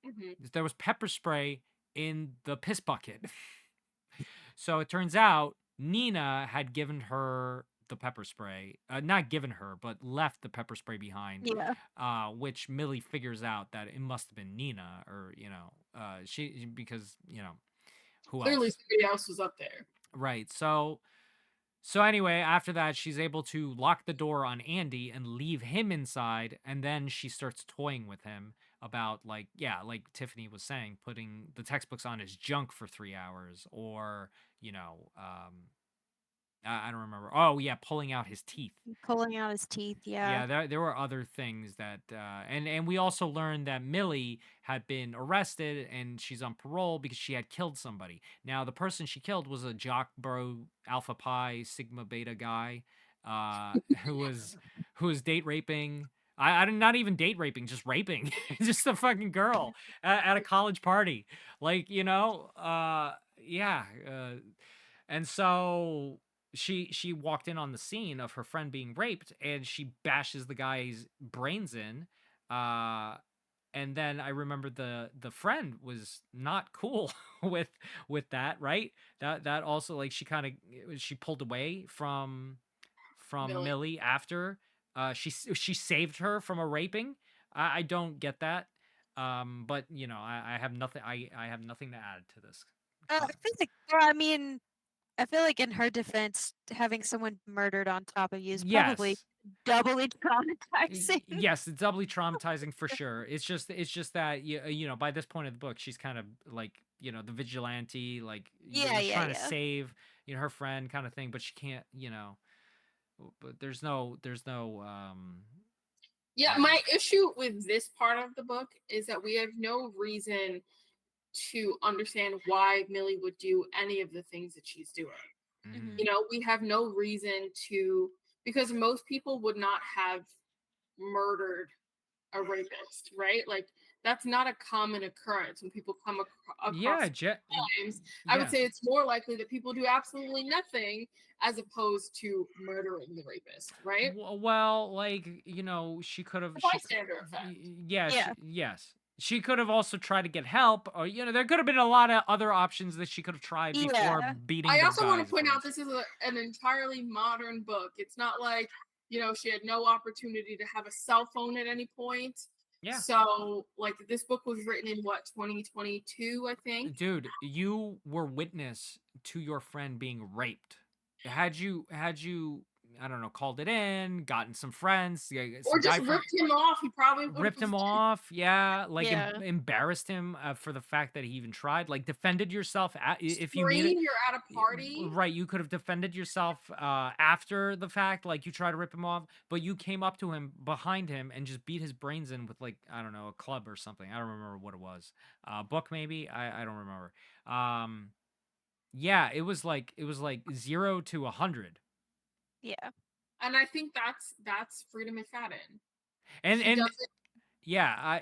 Speaker 2: Mm-hmm.
Speaker 1: There was pepper spray in the piss bucket. So it turns out Nina had given her the pepper spray, not given her, but left the pepper spray behind.
Speaker 3: Yeah.
Speaker 1: Which Millie figures out that it must have been Nina, or she, because who
Speaker 2: Clearly,
Speaker 1: else?
Speaker 2: somebody else was up there.
Speaker 1: Right. So anyway, after that, she's able to lock the door on Andy and leave him inside, and then she starts toying with him about, like, yeah, like Tiffany was saying, putting the textbooks on his junk for 3 hours, or I don't remember. Oh yeah, pulling out his teeth.
Speaker 3: Pulling out his teeth. Yeah.
Speaker 1: Yeah, there were other things that, and we also learned that Millie had been arrested and she's on parole because she had killed somebody. Now, the person she killed was a jock bro, Alpha Pi, Sigma Beta guy, uh, who was who was date raping. I not even date raping, just raping, just a fucking girl at a college party, like yeah, and so she walked in on the scene of her friend being raped, and she bashes the guy's brains in. uh and then I remember the friend was not cool with that, right? That also, like, she kind of, she pulled away from
Speaker 2: Millie.
Speaker 1: Millie after she saved her from a raping. I don't get that. But I have nothing, I have nothing to add to this.
Speaker 3: I feel like, well, I mean, I feel like in her defense, having someone murdered on top of you is probably
Speaker 1: Yes.
Speaker 3: doubly traumatizing.
Speaker 1: Yes, it's doubly traumatizing for sure. It's just that by this point of the book, she's kind of like, the vigilante, like,
Speaker 3: Yeah,
Speaker 1: was
Speaker 3: yeah,
Speaker 1: trying to
Speaker 3: yeah.
Speaker 1: save her friend, kind of thing, but she can't, but there's no
Speaker 2: Yeah, my issue with this part of the book is that we have no reason to understand why Millie would do any of the things that she's doing.
Speaker 1: mhm.
Speaker 3: Mhm.
Speaker 2: We have no reason to, because most people would not have murdered a rapist, right? Like, that's not a common occurrence when people come
Speaker 1: Yeah,
Speaker 2: across crimes. I would
Speaker 1: yeah.
Speaker 2: say it's more likely that people do absolutely nothing as opposed to murdering the rapist, right?
Speaker 1: Well, like, she could have,
Speaker 2: The bystander effect.
Speaker 1: yeah,
Speaker 3: Yeah.
Speaker 1: yes. She could have also tried to get help, or there could have been a lot of other options that she could have tried before
Speaker 3: Yeah.
Speaker 1: beating
Speaker 2: I
Speaker 1: the
Speaker 2: also want to
Speaker 1: guy's
Speaker 2: point out
Speaker 1: brains.
Speaker 2: this is an entirely modern book. It's not like, she had no opportunity to have a cell phone at any point.
Speaker 1: Yeah.
Speaker 2: So, like, this book was written in what, 2022, I think.
Speaker 1: Dude, you were witness to your friend being raped. Had you, I don't know, called it in, gotten some friends, yeah,
Speaker 2: Or
Speaker 1: some
Speaker 2: just
Speaker 1: guy friend,
Speaker 2: ripped him off, he probably would
Speaker 1: ripped
Speaker 2: have.
Speaker 1: him off, yeah, like,
Speaker 3: Yeah.
Speaker 1: embarrassed him, for the fact that he even tried, like, defended yourself if you made it.
Speaker 2: Scream, you're at a party.
Speaker 1: Right, you could have defended yourself after the fact, like, you try to rip him off, but you came up to him behind him and just beat his brains in with, like, I don't know, a club or something. I don't remember what it was. Book maybe. I don't remember. Um, yeah, it was like 0 to 100,
Speaker 3: Yeah.
Speaker 2: And I think that's Freida McFadden. She
Speaker 1: and
Speaker 2: doesn't
Speaker 1: yeah,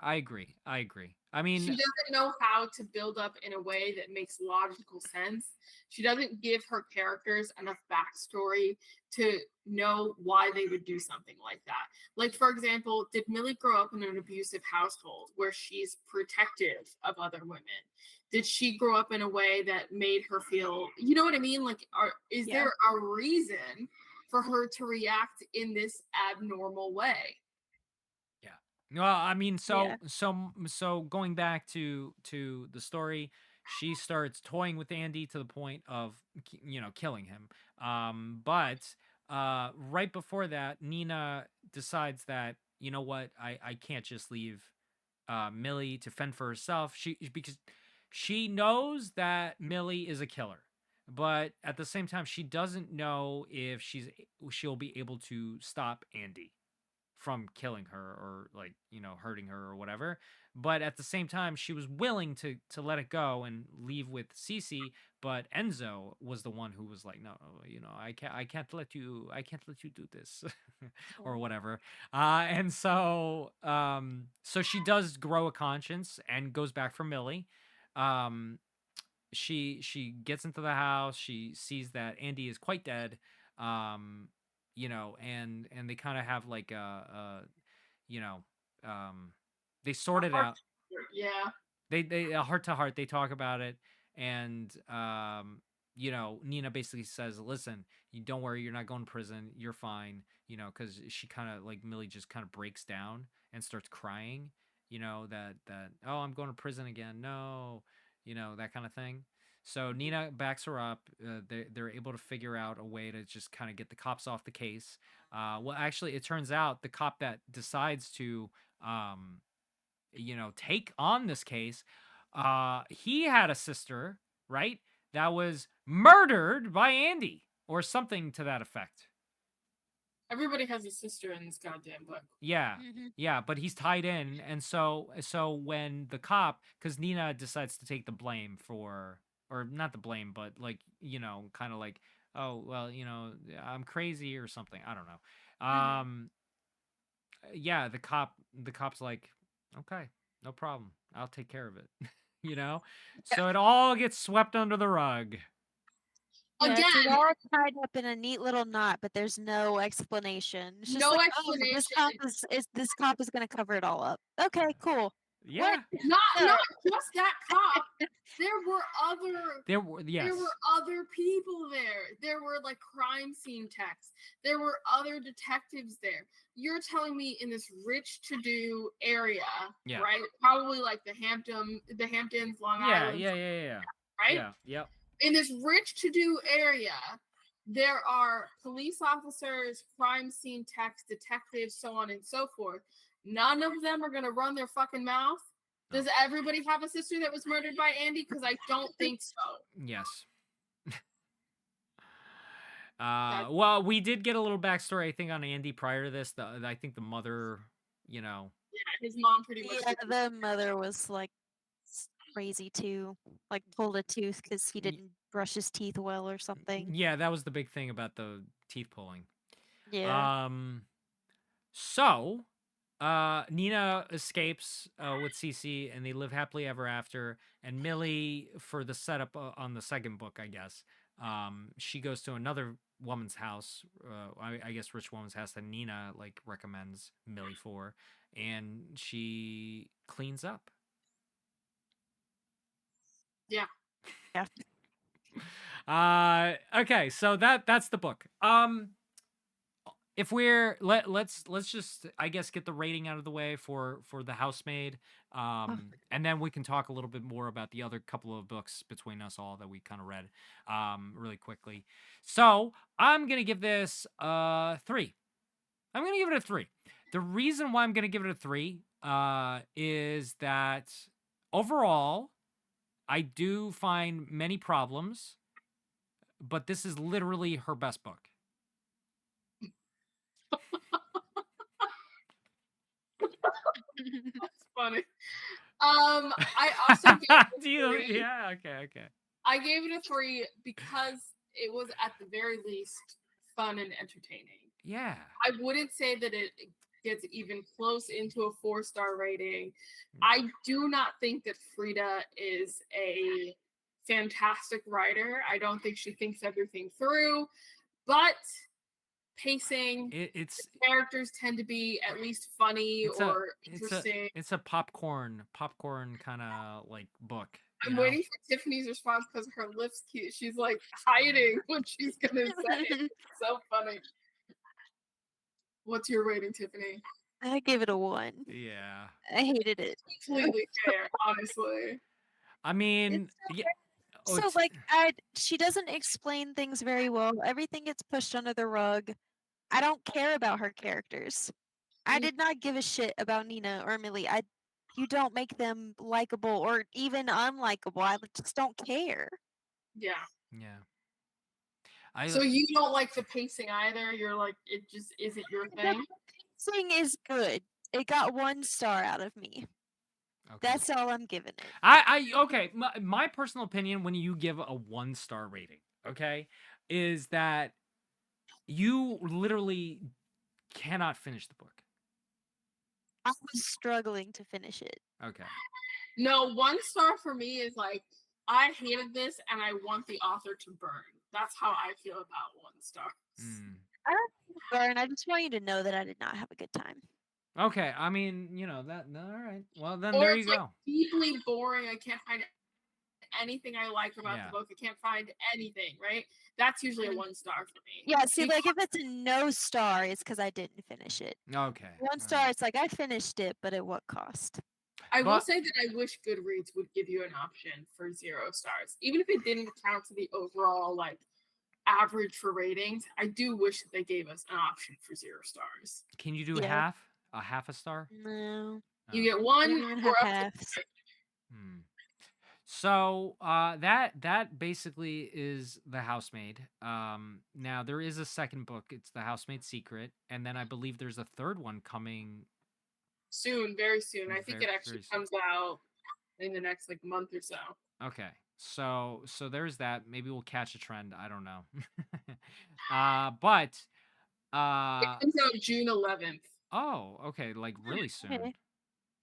Speaker 1: I agree. I agree. I
Speaker 2: she
Speaker 1: mean,
Speaker 2: doesn't know how to build up in a way that makes logical sense. She doesn't give her characters enough backstory to know why they would do something like that. Like, for example, did Millie grow up in an abusive household where she's protective of other women? Did she grow up in a way that made her feel, you know what I mean? Like, is
Speaker 3: Yeah.
Speaker 2: there a reason for her to react in this abnormal way?
Speaker 1: yeah. Well, I mean,
Speaker 3: Yeah.
Speaker 1: so going back to the story, she starts toying with Andy to the point of killing him. But right before that, Nina decides that, you know what, I can't just leave Millie to fend for herself. Because she knows that Millie is a killer, but at the same time, she doesn't know if she'll be able to stop Andy from killing her, or, like, hurting her or whatever. But at the same time, she was willing to let it go and leave with Cece. But Enzo was the one who was like, no, I can't let you do this, or whatever. And so she does grow a conscience and goes back for Millie. um she gets into the house. She sees that Andy is quite dead. um and they kind of have like you know um they
Speaker 2: A
Speaker 1: sort it
Speaker 2: heart,
Speaker 1: out.
Speaker 2: yeah.
Speaker 1: They heart to heart, they talk about it. And Nina basically says, "Listen, you don't worry, you're not going to prison. You're fine." Because she kind of like Millie just kind of breaks down and starts crying. That oh, I'm going to prison again. No, that kind of thing. So Nina backs her up. They're able to figure out a way to just kind of get the cops off the case. Well, actually, it turns out the cop that decides to, um, take on this case, he had a sister, right? That was murdered by Andy or something to that effect.
Speaker 2: Everybody has a sister in this goddamn book.
Speaker 1: Yeah. Yeah, but he's tied in, and so when the cop, because Nina decides to take the blame for, or not the blame, but like kind of like, oh well, I'm crazy or something. I don't know. Yeah, the cop's like, okay, no problem, I'll take care of it. So it all gets swept under the rug.
Speaker 3: Yeah,
Speaker 2: Again,
Speaker 3: it's all tied up in a neat little knot, but there's no explanation. It's just
Speaker 2: no
Speaker 3: like,
Speaker 2: explanation.
Speaker 3: this cop is gonna cover it all up. Okay, cool.
Speaker 1: Yeah.
Speaker 2: Not just that cop. There were
Speaker 1: Yes.
Speaker 2: other people there. There were like crime scene techs. There were other detectives there. You're telling me in this rich to-do area,
Speaker 1: Yeah.
Speaker 2: right? Probably like the Hamptons, Long Island.
Speaker 1: Yeah.
Speaker 2: Right?
Speaker 1: Yeah. Yep.
Speaker 2: In this rich to-do area, there are police officers, crime scene techs, detectives, so on and so forth. None of them are going to run their fucking mouth. Does everybody have a sister that was murdered by Andy? Because I don't think so.
Speaker 1: Yes. Well, we did get a little backstory, I think, on Andy prior to this. I think the mother,
Speaker 2: Yeah, his mom pretty much.
Speaker 3: Yeah, the mother was like crazy too. Like pulled a tooth because he didn't brush his teeth well or something.
Speaker 1: Yeah, that was the big thing about the teeth pulling.
Speaker 3: Yeah.
Speaker 1: So, Nina escapes with Cece, and they live happily ever after. And Millie, for the setup on the second book, I guess, she goes to another woman's house. I guess rich woman's house that Nina like recommends Millie for, and she cleans up.
Speaker 2: Yeah.
Speaker 3: Yeah.
Speaker 1: Okay, so that's the book. If we're let's just, I guess, get the rating out of the way for the Housemaid, and then we can talk a little bit more about the other couple of books between us all that we kind of read really quickly. So I'm gonna give this 3. I'm gonna give it a 3. The reason why I'm gonna give it a 3 is that overall I do find many problems, but this is literally her best book.
Speaker 2: That's funny. I also gave it a 3.
Speaker 1: Yeah, okay.
Speaker 2: I gave it a 3 because it was at the very least fun and entertaining.
Speaker 1: Yeah.
Speaker 2: I wouldn't say that it gets even close into a 4-star rating. I do not think that Freida is a fantastic writer. I don't think she thinks everything through, but pacing,
Speaker 1: It's
Speaker 2: characters tend to be at least funny or interesting.
Speaker 1: It's a popcorn kind of like book.
Speaker 2: I'm waiting for Tiffany's response because her lips cute. She's like hiding what she's gonna say. It's so funny. What's your rating, Tiffany?
Speaker 3: I gave it a 1.
Speaker 1: Yeah.
Speaker 3: I hated it.
Speaker 2: Completely fair, honestly.
Speaker 1: I mean, yeah.
Speaker 3: So like she doesn't explain things very well. Everything gets pushed under the rug. I don't care about her characters. I did not give a shit about Nina or Millie. You don't make them likable or even unlikable. I just don't care.
Speaker 2: Yeah. So you don't like the pacing either? You're like, it just isn't your thing?
Speaker 3: The pacing is good. It got 1 star out of me. Okay. That's all I'm giving it.
Speaker 1: Okay. My personal opinion when you give a 1-star rating, okay, is that you literally cannot finish the book.
Speaker 3: I was struggling to finish it.
Speaker 1: Okay.
Speaker 2: No, 1 star for me is like, I hated this and I want the author to burn. That's how I feel about 1 star.
Speaker 3: I don't burn. I just want you to know that I did not have a good time.
Speaker 1: Okay, I mean, that. All right. Well, then
Speaker 2: or
Speaker 1: there you
Speaker 2: like
Speaker 1: go.
Speaker 2: Deeply boring. I can't find anything I like about
Speaker 1: Yeah.
Speaker 2: the book. I can't find anything, right? That's usually a 1 star for me.
Speaker 3: Yeah, see, like if it's a no star, it's because I didn't finish it.
Speaker 1: Okay.
Speaker 3: 1 star, it's like I finished it, but at what cost?
Speaker 2: I will
Speaker 1: But
Speaker 2: say that I wish Goodreads would give you an option for 0 stars, even if it didn't count to the overall like average for ratings. I do wish that they gave us an option for 0 stars.
Speaker 1: can you do
Speaker 3: Yeah.
Speaker 1: half a star?
Speaker 3: No,
Speaker 2: You
Speaker 1: Oh.
Speaker 2: get
Speaker 3: I
Speaker 2: one
Speaker 3: don't even have
Speaker 2: or up to
Speaker 3: halves.
Speaker 2: 5.
Speaker 1: Hmm. So that basically is the Housemaid. Now there is a second book. It's the Housemaid Secret, and then I believe there's a third one coming
Speaker 2: Soon, very soon. I think
Speaker 1: very
Speaker 2: it actually
Speaker 1: very soon.
Speaker 2: comes out in the next like month or so.
Speaker 1: Okay, so there's that. Maybe we'll catch a trend. I don't know. But
Speaker 2: It comes out June 11th.
Speaker 1: oh, okay, like really soon.
Speaker 3: Okay.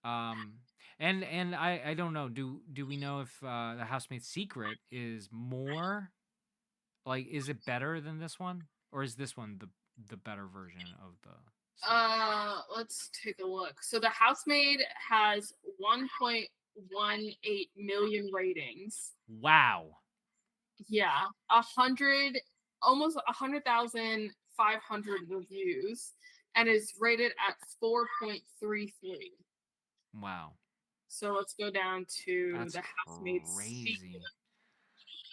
Speaker 1: Um, and I don't know. Do we know if the Housemaid Secret is more like is it better than this one, or is this one the better version of the series?
Speaker 2: Let's take a look. So the Housemaid has 1.18 million ratings.
Speaker 1: Wow.
Speaker 2: Yeah, 100, almost 100,500 reviews, and is rated at 4.33.
Speaker 1: Wow.
Speaker 2: So let's go down to
Speaker 1: That's
Speaker 2: the Housemaid Secret.
Speaker 1: crazy.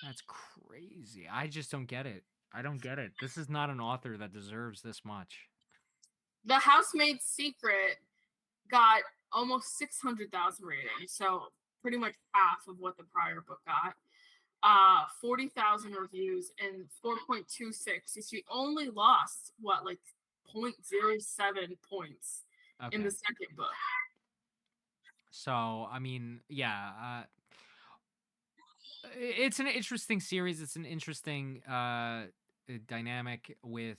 Speaker 1: That's crazy. I just don't get it. I don't get it. This is not an author that deserves this much.
Speaker 2: The Housemaid Secret got almost 600,000 ratings, so pretty much half of what the prior book got. 40,000 reviews and 4.26. So she only lost what, like 0.07 points in
Speaker 1: Okay.
Speaker 2: the second book.
Speaker 1: So, I mean, yeah, it's an interesting series. It's an interesting dynamic with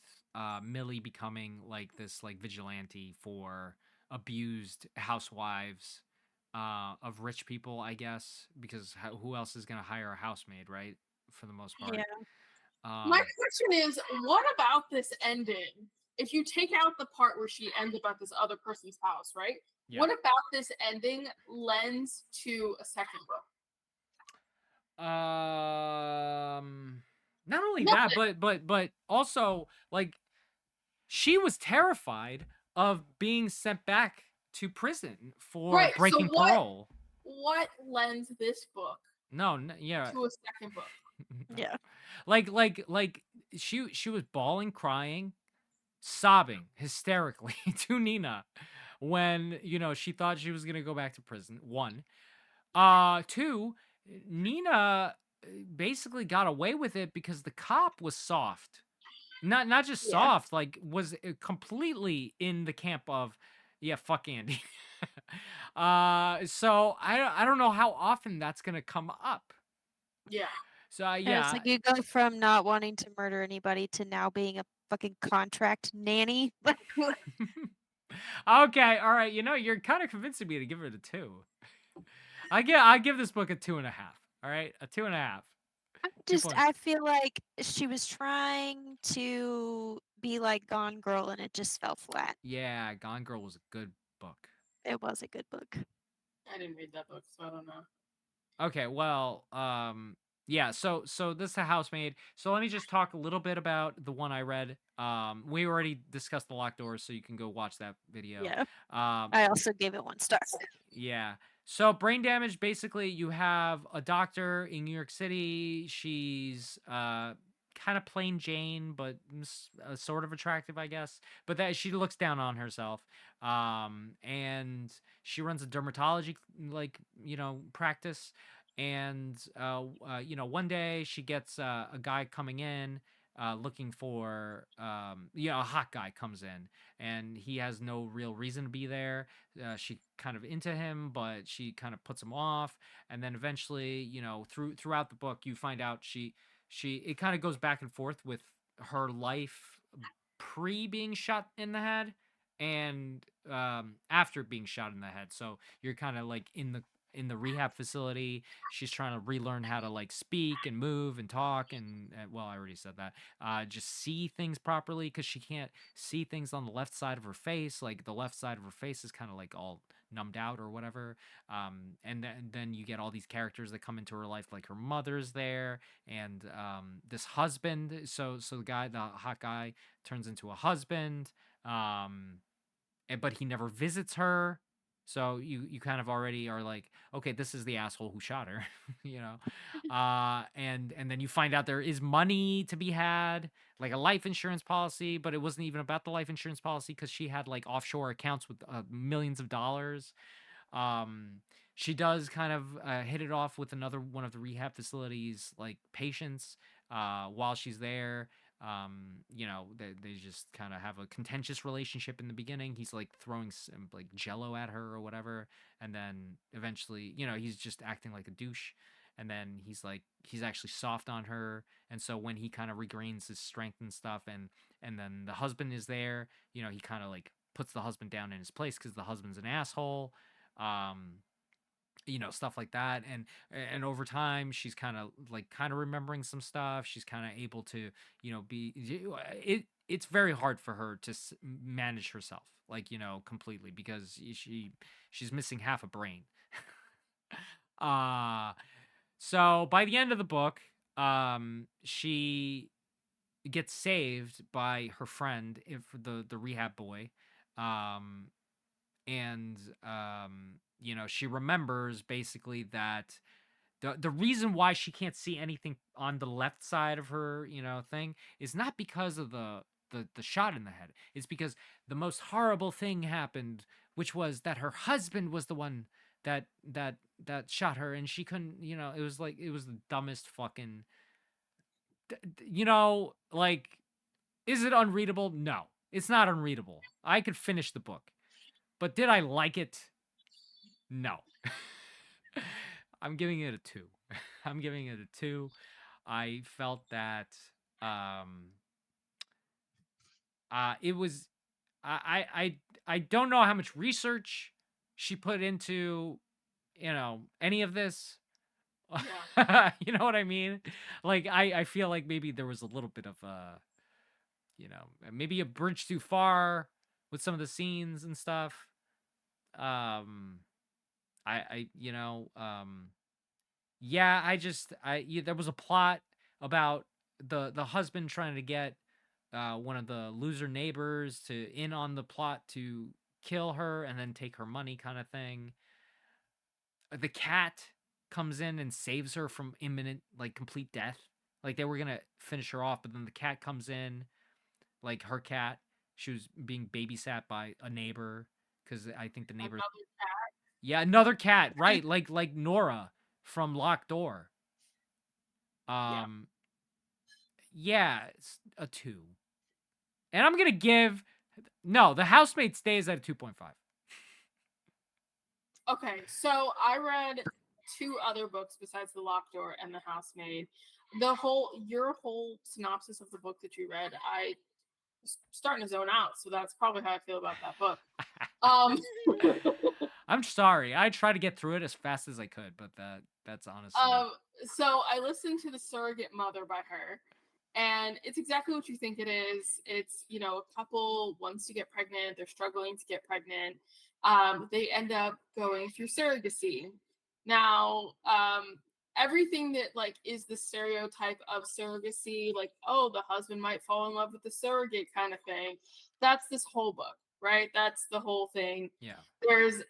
Speaker 1: Millie becoming like this like vigilante for abused housewives of rich people, I guess, because who else is going to hire a housemaid, right? For the most part.
Speaker 3: Yeah.
Speaker 2: My question is, what about this ending? If you take out the part where she ends up at this other person's house, right?
Speaker 1: Yeah.
Speaker 2: What about this ending lends to a second book?
Speaker 1: Not only that,
Speaker 2: Nothing.
Speaker 1: but also like she was terrified of being sent back to prison for
Speaker 2: Right. So
Speaker 1: breaking parole.
Speaker 2: what lends this book
Speaker 1: No, yeah.
Speaker 2: to a second book?
Speaker 1: No.
Speaker 3: Yeah.
Speaker 1: Like she was bawling, crying, sobbing hysterically to Nina when, she thought she was going to go back to prison. One. Two, Nina basically got away with it because the cop was soft. Not just
Speaker 3: Yeah.
Speaker 1: soft, like was completely in the camp of yeah, fuck Andy. So I don't know how often that's going to come up.
Speaker 2: Yeah.
Speaker 1: So
Speaker 3: And it's
Speaker 1: yeah.
Speaker 3: like you go from not wanting to murder anybody to now being a fucking contract nanny.
Speaker 1: Okay, all right. You're kind of convincing me to give it a 2. I give this book a 2.5. All right, a 2.5.
Speaker 3: I feel like she was trying to be like Gone Girl and it just fell flat.
Speaker 1: Yeah, Gone Girl was a good book.
Speaker 3: It was a good book.
Speaker 2: I didn't read that book, so I don't know.
Speaker 1: Okay, well, yeah, so this is a Housemaid. So let me just talk a little bit about the one I read. We already discussed The Locked Doors, so you can go watch that video.
Speaker 3: Yeah.
Speaker 1: Um,
Speaker 3: I also gave it 1 star.
Speaker 1: yeah. So brain damage, basically, you have a doctor in New York City. She's kind of plain Jane, but sort of attractive, I guess. But that she looks down on herself. And she runs a dermatology practice. And one day she gets a guy coming in looking for a hot guy comes in, and he has no real reason to be there. She kind of into him, but she kind of puts him off, and then eventually, throughout the book, you find out it kind of goes back and forth with her life pre being shot in the head and after being shot in the head. So you're kind of like in the rehab facility. She's trying to relearn how to like speak and move and talk and well, I already said that. Just see things properly because she can't see things on the left side of her face. Like the left side of her face is kind of like all numbed out or whatever. And then you get all these characters that come into her life, like her mother's there, and this husband. So the hot guy, turns into a husband. But he never visits her. So you kind of already are like, okay, this is the asshole who shot her, you know. And then you find out there is money to be had, like a life insurance policy, but it wasn't even about the life insurance policy because she had like offshore accounts with millions of dollars. um she does kind of hit it off with another one of the rehab facilities like patients while she's there. They just kind of have a contentious relationship in the beginning. He's like throwing some like jello at her or whatever, and then eventually, he's just acting like a douche. And then he's actually soft on her, and so when he kind of regains his strength and stuff, and then the husband is there, he kind of like puts the husband down in his place because the husband's an asshole. um Stuff like that. And over time she's kind of remembering some stuff. She's kind of able to be it's very hard for her to manage herself, like, completely, because she's missing half a brain. uh so by the end of the book, she gets saved by her friend, if the rehab boy. um and she remembers basically that the reason why she can't see anything on the left side of her thing is not because of the shot in the head. It's because the most horrible thing happened, which was that her husband was the one that shot her, and she couldn't. It was like, it was the dumbest fucking, like, is it unreadable? No, it's not unreadable. I could finish the book. But did I like it? No. I'm giving it a 2. I'm giving it a 2. I felt that um it was I don't know how much research she put into, any of this.
Speaker 2: Yeah.
Speaker 1: You know what I mean? Like, I feel like maybe there was a little bit of maybe a bridge too far with some of the scenes and stuff. um I Yeah, there was a plot about the husband trying to get one of the loser neighbors to in on the plot to kill her and then take her money, kind of thing. The cat comes in and saves her from imminent, like, complete death. Like, they were gonna finish her off, but then the cat comes in, like, her cat. She was being babysat by a neighbor because I think the neighbor.
Speaker 2: Another cat.
Speaker 1: Yeah, another cat, right? Like Nora from Locked Door.
Speaker 2: Yeah.
Speaker 1: Um, yeah, it's a 2. And I'm gonna give no. The Housemaid stays at a 2.5.
Speaker 2: Okay, so I read 2 other books besides The Locked Door and The Housemaid. Your whole synopsis of the book that you read, I was starting to zone out. So that's probably how I feel about that book. Um,
Speaker 1: I'm sorry. I tried to get through it as fast as I could, but that's honestly.
Speaker 2: so I listened to The Surrogate Mother by her, and it's exactly what you think it is. It's, a couple wants to get pregnant, they're struggling to get pregnant. They end up going through surrogacy. Now, everything that like is the stereotype of surrogacy, like, oh, the husband might fall in love with the surrogate kind of thing. That's this whole book, right? That's the whole thing.
Speaker 1: Yeah.
Speaker 2: There's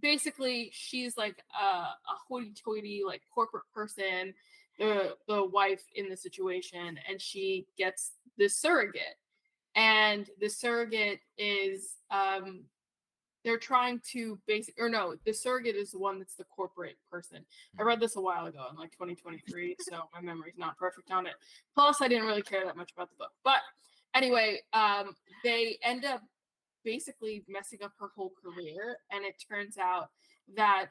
Speaker 2: basically she's like a hoity-toity like corporate person, the wife in the situation, and she gets this surrogate, and the surrogate is they're trying to the surrogate is the one that's the corporate person. I read this a while ago in like 2023, so my memory's not perfect on it. Plus I didn't really care that much about the book, but anyway, they end up basically messing up her whole career, and it turns out that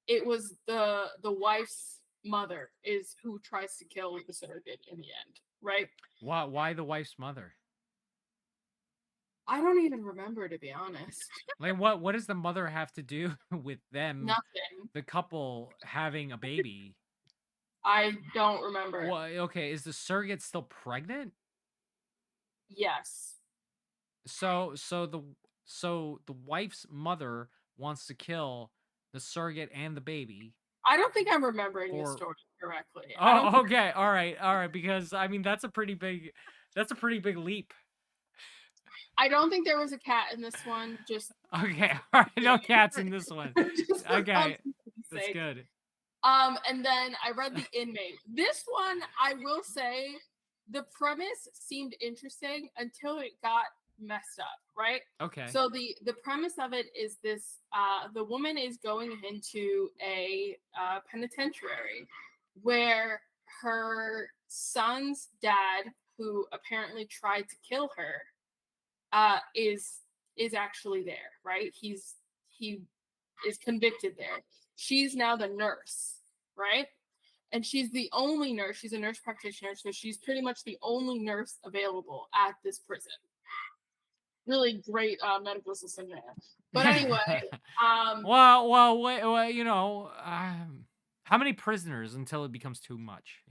Speaker 2: it was the wife's mother is who tries to kill the surrogate in the end, right?
Speaker 1: Why the wife's mother?
Speaker 2: I don't even remember, to be honest.
Speaker 1: Like, what does the mother have to do with them?
Speaker 2: Nothing.
Speaker 1: The couple having a baby.
Speaker 2: I don't remember.
Speaker 1: Well, okay, is the surrogate still pregnant?
Speaker 2: Yes.
Speaker 1: So the wife's mother wants to kill the surrogate and the baby
Speaker 2: I don't think I'm remembering this
Speaker 1: for.
Speaker 2: story correctly. I don't
Speaker 1: Oh,
Speaker 2: think
Speaker 1: okay, all right, because I mean that's a pretty big leap.
Speaker 2: I don't think there was a cat in this one. Just
Speaker 1: Okay, all right, no cats in this one.
Speaker 2: just for
Speaker 1: Okay,
Speaker 2: consistency's
Speaker 1: that's
Speaker 2: sake.
Speaker 1: good.
Speaker 2: And then I read The Inmate. This one, I will say, the premise seemed interesting until it got messed up, right?
Speaker 1: Okay.
Speaker 2: So the premise of it is this: the woman is going into a penitentiary where her son's dad, who apparently tried to kill her, is actually there, right? He is convicted there. She's now the nurse, right? And she's the only nurse. She's a nurse practitioner, so she's pretty much the only nurse available at this prison. Really great medical system there. But anyway,
Speaker 1: well, wait, how many prisoners until it becomes too much?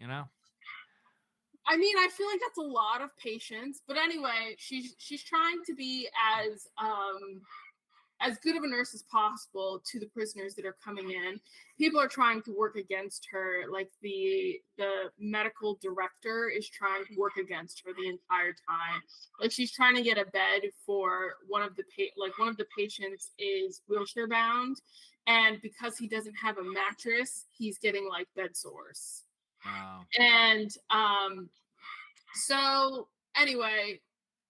Speaker 2: I mean, I feel like that's a lot of patience. But anyway, she's trying to be as good of a nurse as possible to the prisoners that are coming in. People are trying to work against her. Like the medical director is trying to work against her the entire time. Like she's trying to get a bed for one of the patients is wheelchair bound, and because he doesn't have a mattress, he's getting like bed sores.
Speaker 1: Wow.
Speaker 2: And so anyway,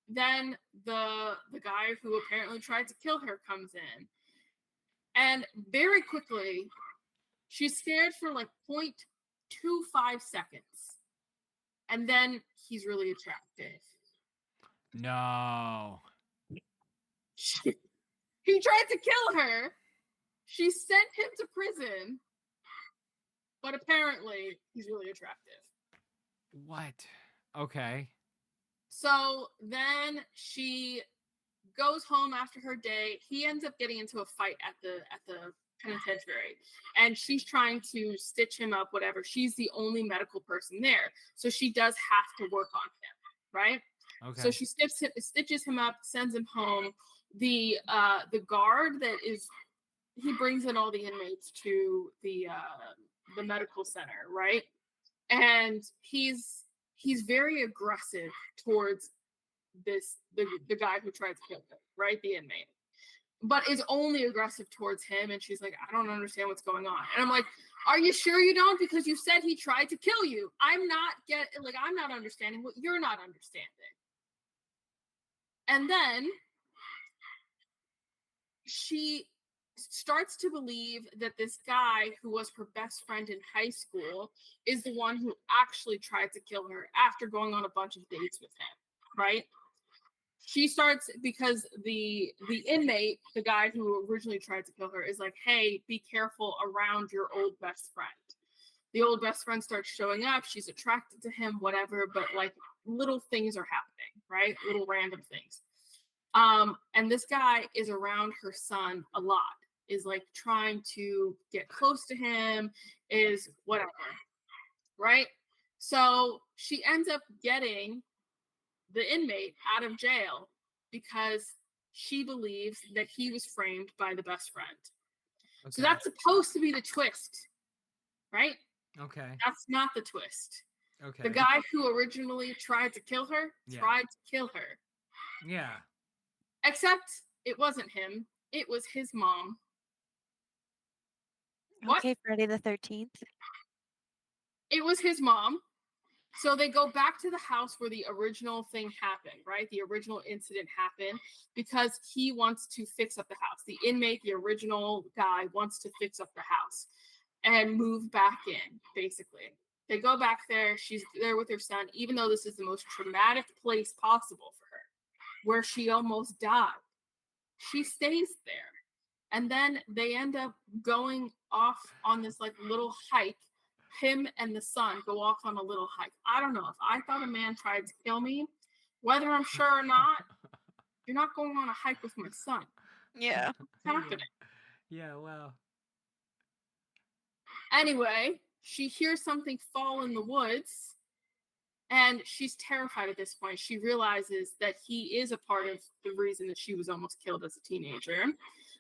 Speaker 2: then the guy who apparently tried to kill her comes in, and very quickly she's scared for like 0.25 seconds, and then he's really attractive.
Speaker 1: No.
Speaker 2: He tried to kill her. She sent him to prison, but apparently he's really attractive.
Speaker 1: What? Okay.
Speaker 2: So then she goes home after her day. He ends up getting into a fight at the penitentiary, and she's trying to stitch him up, whatever. She's the only medical person there, so she does have to work on him, right?
Speaker 1: Okay.
Speaker 2: So she stitches him up, sends him home. The guard that is, he brings in all the inmates to the medical center, right? And he's very aggressive towards the guy who tried to kill him, right? The inmate. But is only aggressive towards him, and she's like, I don't understand what's going on. And I'm like, are you sure you don't? Because you said he tried to kill you. I'm not understanding what you're not understanding. And then she starts to believe that this guy who was her best friend in high school is the one who actually tried to kill her after going on a bunch of dates with him, right? She starts, because the inmate, the guy who originally tried to kill her, is like, hey, be careful around your old best friend. The old best friend starts showing up. She's attracted to him, whatever, but like little things are happening, right? Little random things. And this guy is around her son a lot, is like trying to get close to him, is whatever, right? So she ends up getting the inmate out of jail because she believes that he was framed by the best friend. Okay. So that's supposed to be the twist, right?
Speaker 1: Okay.
Speaker 2: That's not the twist.
Speaker 1: Okay.
Speaker 2: The guy who originally tried to kill her tried to kill her.
Speaker 1: Yeah.
Speaker 2: Except it wasn't him. It was his mom. What?
Speaker 3: Okay, Friday the 13th.
Speaker 2: It was his mom. So they go back to the house where the original thing happened, right? The original incident happened because he wants to fix up the house. The inmate, the original guy, wants to fix up the house and move back in, basically. They go back there. She's there with her son, even though this is the most traumatic place possible for her, where she almost died. She stays there. And then they end up going off on this like little hike. Him and the son go off on a little hike. I don't know. If I thought a man tried to kill me, whether I'm sure or not, you're not going on a hike with my son.
Speaker 3: Yeah.
Speaker 2: What's happening?
Speaker 1: Yeah, well.
Speaker 2: Anyway, she hears something fall in the woods, And she's terrified at this point. She realizes that he is a part of the reason that she was almost killed as a teenager,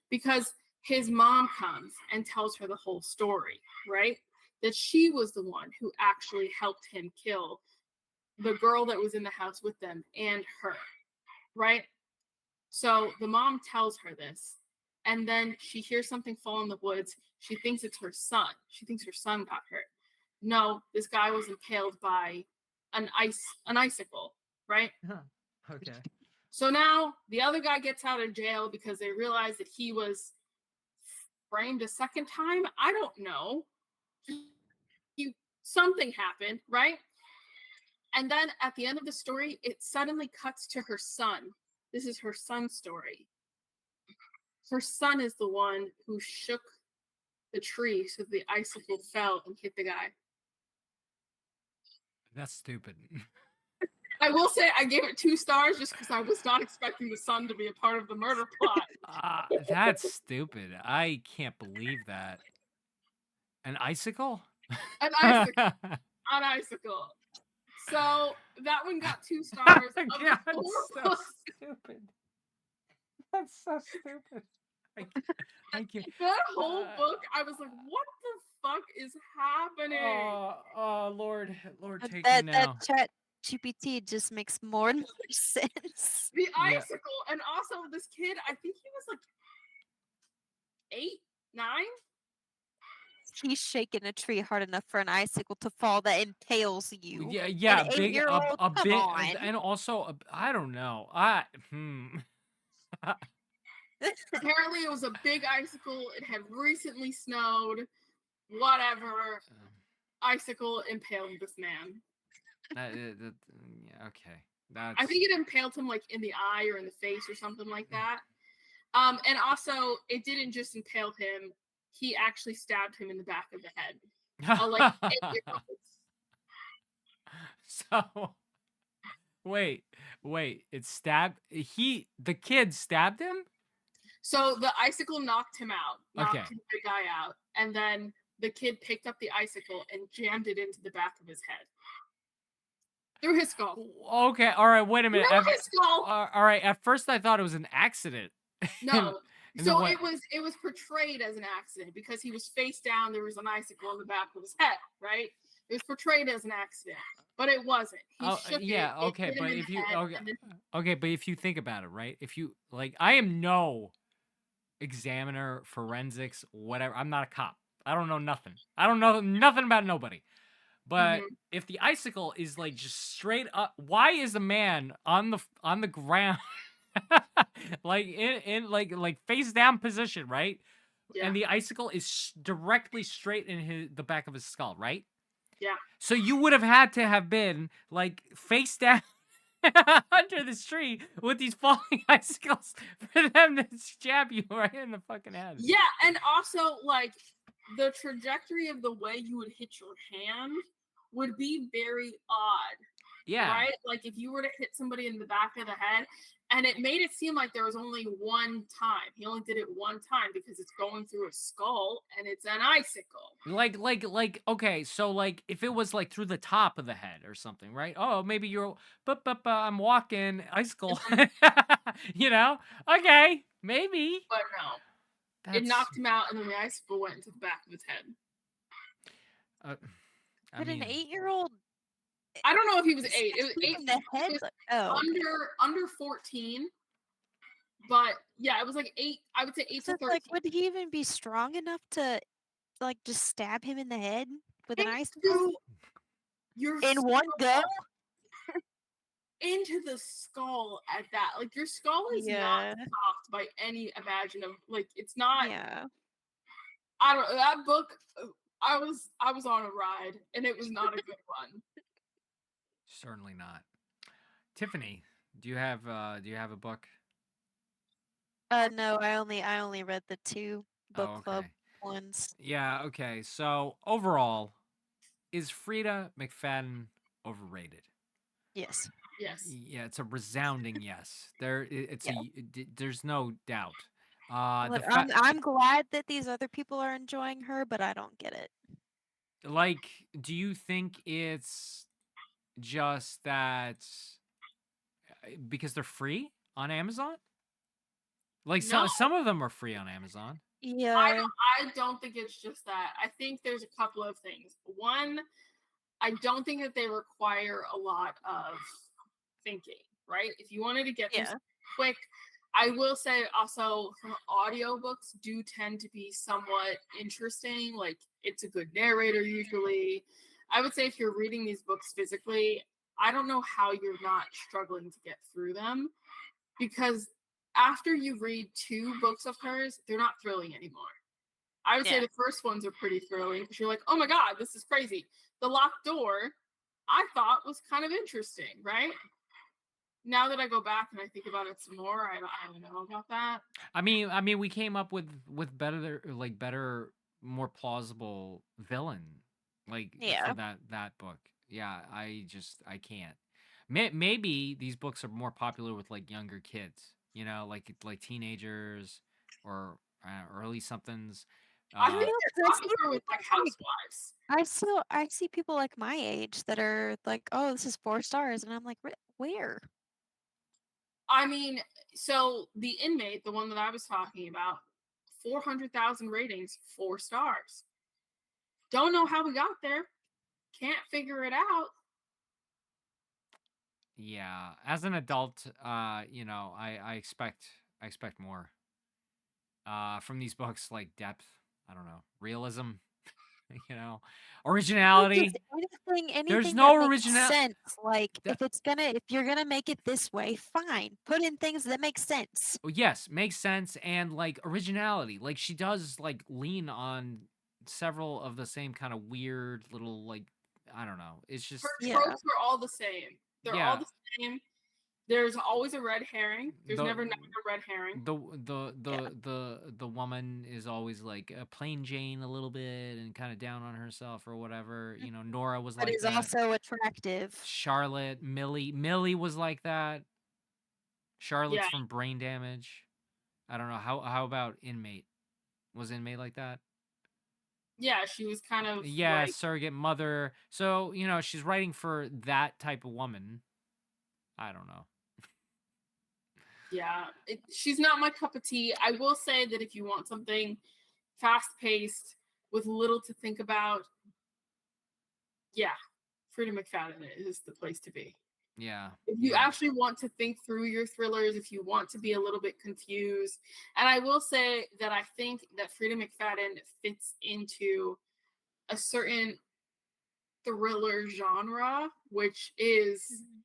Speaker 2: because his mom comes and tells her the whole story, right? That she was the one who actually helped him kill the girl that was in the house with them and her, right? So the mom tells her this, and then she hears something fall in the woods. She thinks it's her son. She thinks her son got hurt. No, this guy was impaled by an icicle, right?
Speaker 1: Okay.
Speaker 2: So now the other guy gets out of jail because they realize that he was framed a second time. I don't know. Something happened, right? And then at the end of the story, it suddenly cuts to her son. This is her son's story. Her son is the one who shook the tree so the icicle fell and hit the guy.
Speaker 1: That's stupid.
Speaker 2: I will say I gave it 2 stars just because I was not expecting the son to be a part of the murder plot.
Speaker 1: That's stupid. I can't believe that. An icicle?
Speaker 2: An icicle. An icicle. So that one got 2 stars. Of the
Speaker 1: God,
Speaker 2: 4
Speaker 1: so
Speaker 2: books,
Speaker 1: stupid. That's so stupid. I can't.
Speaker 2: that whole book, I was like, what the fuck is happening?
Speaker 1: Oh, Lord, take me
Speaker 3: That
Speaker 1: now.
Speaker 3: chat GPT just makes more and more sense.
Speaker 2: The
Speaker 1: Yeah.
Speaker 2: icicle, and also this kid, I think he was like 8, 9.
Speaker 3: He's shaking a tree hard enough for an icicle to fall that impales you.
Speaker 1: Yeah,
Speaker 3: An
Speaker 1: big,
Speaker 3: 8-year-old?
Speaker 1: a
Speaker 3: Come
Speaker 1: bit,
Speaker 3: on.
Speaker 1: and also, I don't know.
Speaker 2: Apparently, it was a big icicle. It had recently snowed. Whatever. Icicle impaled this man.
Speaker 1: Yeah, okay.
Speaker 2: I think it impaled him like in the eye or in the face or something like that. And also, it didn't just impale him. He actually stabbed him in the back of the head. Like 8-year-olds.
Speaker 1: So wait, it stabbed the kid stabbed him?
Speaker 2: So the icicle knocked him out, knocked
Speaker 1: Okay.
Speaker 2: the guy out, and then the kid picked up the icicle and jammed it into the back of his head. Through his skull.
Speaker 1: Okay, all right, wait a minute.
Speaker 2: Through his skull.
Speaker 1: All right, at first I thought it was an accident.
Speaker 2: No.
Speaker 1: And
Speaker 2: So
Speaker 1: then
Speaker 2: it was portrayed as an accident because he was face down, there was an icicle in the back of his head, right? It was portrayed as an accident, but it wasn't. He shook
Speaker 1: yeah,
Speaker 2: it,
Speaker 1: okay,
Speaker 2: hit him
Speaker 1: but
Speaker 2: in
Speaker 1: if
Speaker 2: the
Speaker 1: you
Speaker 2: head,
Speaker 1: okay,
Speaker 2: and then
Speaker 1: okay, but if you think about it, right? If you like, I am no examiner, forensics, whatever. I'm not a cop. I don't know nothing. I don't know nothing about nobody. But if the icicle is like just straight up, why is a man on the ground, like in like face down position, right?
Speaker 2: Yeah.
Speaker 1: And the icicle is directly straight in the back of his skull, right?
Speaker 2: Yeah.
Speaker 1: So you would have had to have been like face down under this tree with these falling icicles for them to jab you right in the fucking head.
Speaker 2: Yeah, and also like the trajectory of the way you would hit your hand would be very odd.
Speaker 1: Yeah.
Speaker 2: Right? Like if you were to hit somebody in the back of the head, and it made it seem like there was only one time. He only did it one time because it's going through a skull and it's an icicle.
Speaker 1: Like okay, so like if it was like through the top of the head or something, right? Oh, maybe you're but I'm walking icicle. You know? Okay, maybe.
Speaker 2: But no. It knocked him out and then the icicle went into the back of his head.
Speaker 3: But an 8-year-old,
Speaker 2: I don't know if he was 8. It was 8
Speaker 3: in the head.
Speaker 2: it was
Speaker 3: Oh, okay.
Speaker 2: under 14. But yeah, it was like 8. I would say 8 to
Speaker 3: So
Speaker 2: 13.
Speaker 3: like, would he even be strong enough to like just stab him in the head with an icicle in one go?
Speaker 2: Into the skull at that. Like your skull is not soft by any imaginative. Like it's not.
Speaker 3: Yeah.
Speaker 2: I don't. That book. I was on a ride, and it was not a good one.
Speaker 1: Certainly not. Tiffany, do you have a book?
Speaker 3: No, I only read the 2 book club ones.
Speaker 1: Yeah, okay. So overall, is Freida McFadden overrated?
Speaker 3: Yes.
Speaker 2: Yes.
Speaker 1: Yeah, it's a resounding yes. There's no doubt.
Speaker 3: Look, I'm glad that these other people are enjoying her, but I don't get it.
Speaker 1: Like, do you think it's just that because they're free on Amazon. Like
Speaker 2: No,
Speaker 1: some of them are free on Amazon.
Speaker 3: Yeah.
Speaker 2: I don't think it's just that. I think there's a couple of things. One, I don't think that they require a lot of thinking, right? If you wanted to get through
Speaker 3: Yeah.
Speaker 2: quick, I will say also audiobooks do tend to be somewhat interesting. Like it's a good narrator usually. I would say if you're reading these books physically, I don't know how you're not struggling to get through them because after you read two books of hers, they're not thrilling anymore. I would say
Speaker 3: Yeah.
Speaker 2: the first ones are pretty thrilling because you're like, oh my God, this is crazy. The locked door, I thought was kind of interesting, right? Now that I go back and I think about it some more, I don't know about that.
Speaker 1: I mean, we came up with better, more plausible villain, like for
Speaker 3: Yeah.
Speaker 1: that book. Yeah, I can't. Maybe these books are more popular with like younger kids, like teenagers or early somethings.
Speaker 2: I
Speaker 3: I
Speaker 2: think
Speaker 1: Uh,
Speaker 3: know,
Speaker 2: they're
Speaker 3: 'cause I see
Speaker 2: popular with like
Speaker 3: people like
Speaker 2: housewives.
Speaker 3: I see people like my age that are like, "Oh, this is 4 stars," and I'm like, Where?"
Speaker 2: I mean, so the inmate, the one that I was talking about, 400,000 ratings, 4 stars. Don't know how we got there. Can't figure it out.
Speaker 1: yeah, as an adult, I expect more from these books, like depth. I don't know, realism. You know,
Speaker 3: Like just
Speaker 1: originality. There's
Speaker 3: anything that
Speaker 1: no
Speaker 3: makes
Speaker 1: original.
Speaker 3: sense. Like
Speaker 1: That
Speaker 3: if you're gonna make it this way, fine. Put in things that make sense.
Speaker 1: oh, yes, makes sense, and like originality. Like she does like lean on several of the same kind of weird little like I don't know. It's
Speaker 2: Her
Speaker 1: just
Speaker 3: Yeah.
Speaker 2: tropes are all the same. They're all
Speaker 1: yeah.
Speaker 2: the same. There's always a red herring. There's
Speaker 1: The
Speaker 2: never not a red herring.
Speaker 3: Yeah.
Speaker 1: the woman is always like a plain Jane a little bit and kind of down on herself or whatever. Nora was
Speaker 3: But
Speaker 1: like
Speaker 3: is
Speaker 1: that.
Speaker 3: also attractive.
Speaker 1: Charlotte, Millie was like that.
Speaker 2: Yeah,
Speaker 1: Charlotte's from Brain Damage. I don't know how about Inmate? Was Inmate like that?
Speaker 2: yeah. She was kind of
Speaker 1: Yeah,
Speaker 2: like,
Speaker 1: surrogate mother. So she's writing for that type of woman. I don't know.
Speaker 2: yeah. She's not my cup of tea. I will say that if you want something fast paced with little to think about, yeah, Freida McFadden is the place to be.
Speaker 1: Yeah,
Speaker 2: If you
Speaker 1: yeah.
Speaker 2: actually want to think through your thrillers, if you want to be a little bit confused, and I will say that I think that Freida McFadden fits into a certain thriller genre, which is
Speaker 3: Mhm.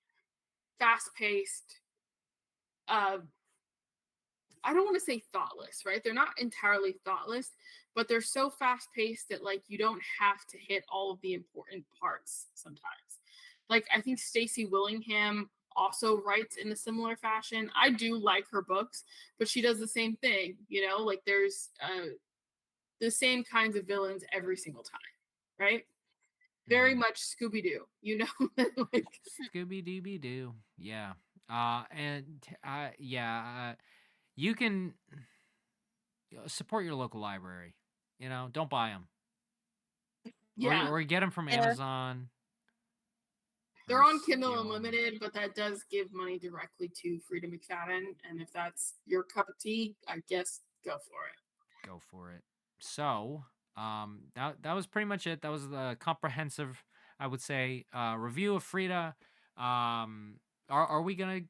Speaker 2: fast paced. Uh, I don't want to say thoughtless, right? They're not entirely thoughtless, but they're so fast paced that like you don't have to hit all of the important parts sometimes. Like I think Stacey Willingham also writes in a similar fashion. I do like her books, but she does the same thing, like there's the same kinds of villains every single time, right? Very
Speaker 1: Mm.
Speaker 2: much Scooby Doo, like
Speaker 1: Scooby Dooby Doo. Yeah. And yeah. You can support your local library. Don't buy them,
Speaker 2: yeah.
Speaker 1: or get them from
Speaker 3: Yeah.
Speaker 1: Amazon
Speaker 2: They're
Speaker 1: or
Speaker 2: on Kindle
Speaker 1: steal them.
Speaker 2: Unlimited, but that does give money directly to Freida McFadden. And if that's your cup of tea, I guess go for it.
Speaker 1: Go for it. So, that was pretty much it. That was the comprehensive, I would say, review of Frida. Um, are we gonna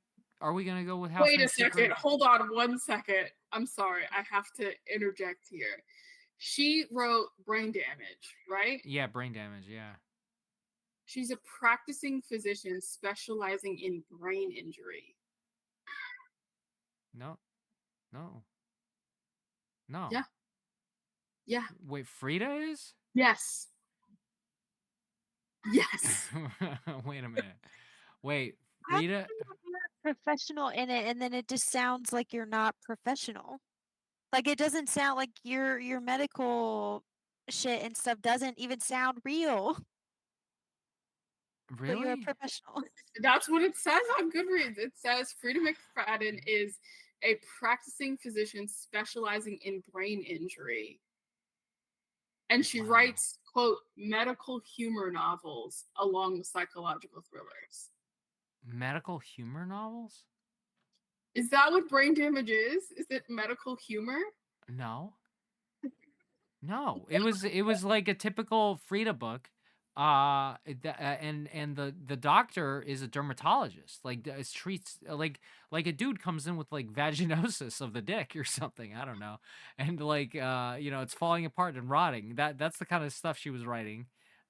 Speaker 1: go with
Speaker 2: Wait a
Speaker 1: Housemaid's
Speaker 2: second.
Speaker 1: Secret?
Speaker 2: Hold on 1 second. I'm sorry. I have to interject here. She wrote Brain Damage, right?
Speaker 1: Yeah, brain damage. Yeah.
Speaker 2: She's a practicing physician specializing in brain injury.
Speaker 1: No, no, no.
Speaker 2: Yeah. Yeah.
Speaker 1: Wait, Frida is?
Speaker 2: Yes. Yes.
Speaker 1: Wait a minute. Wait,
Speaker 3: How
Speaker 1: Frida?
Speaker 3: can you be a professional in it and then it just sounds like you're not professional? Like it doesn't sound like your medical shit and stuff doesn't even sound real, but you're a
Speaker 1: Really?
Speaker 3: professional.
Speaker 2: That's what it says on Goodreads. It says Freida McFadden is a practicing physician specializing in brain injury. And she
Speaker 1: Wow.
Speaker 2: writes, quote, medical humor novels along with psychological thrillers.
Speaker 1: Medical humor novels?
Speaker 2: Is that what brain damage is? Is it medical humor?
Speaker 1: No. No, it was like a typical Frida book. And the doctor is a dermatologist. Like treats like a dude comes in with like vaginosis of the dick or something. I don't know, and like it's falling apart and rotting. That's the kind of stuff she was writing,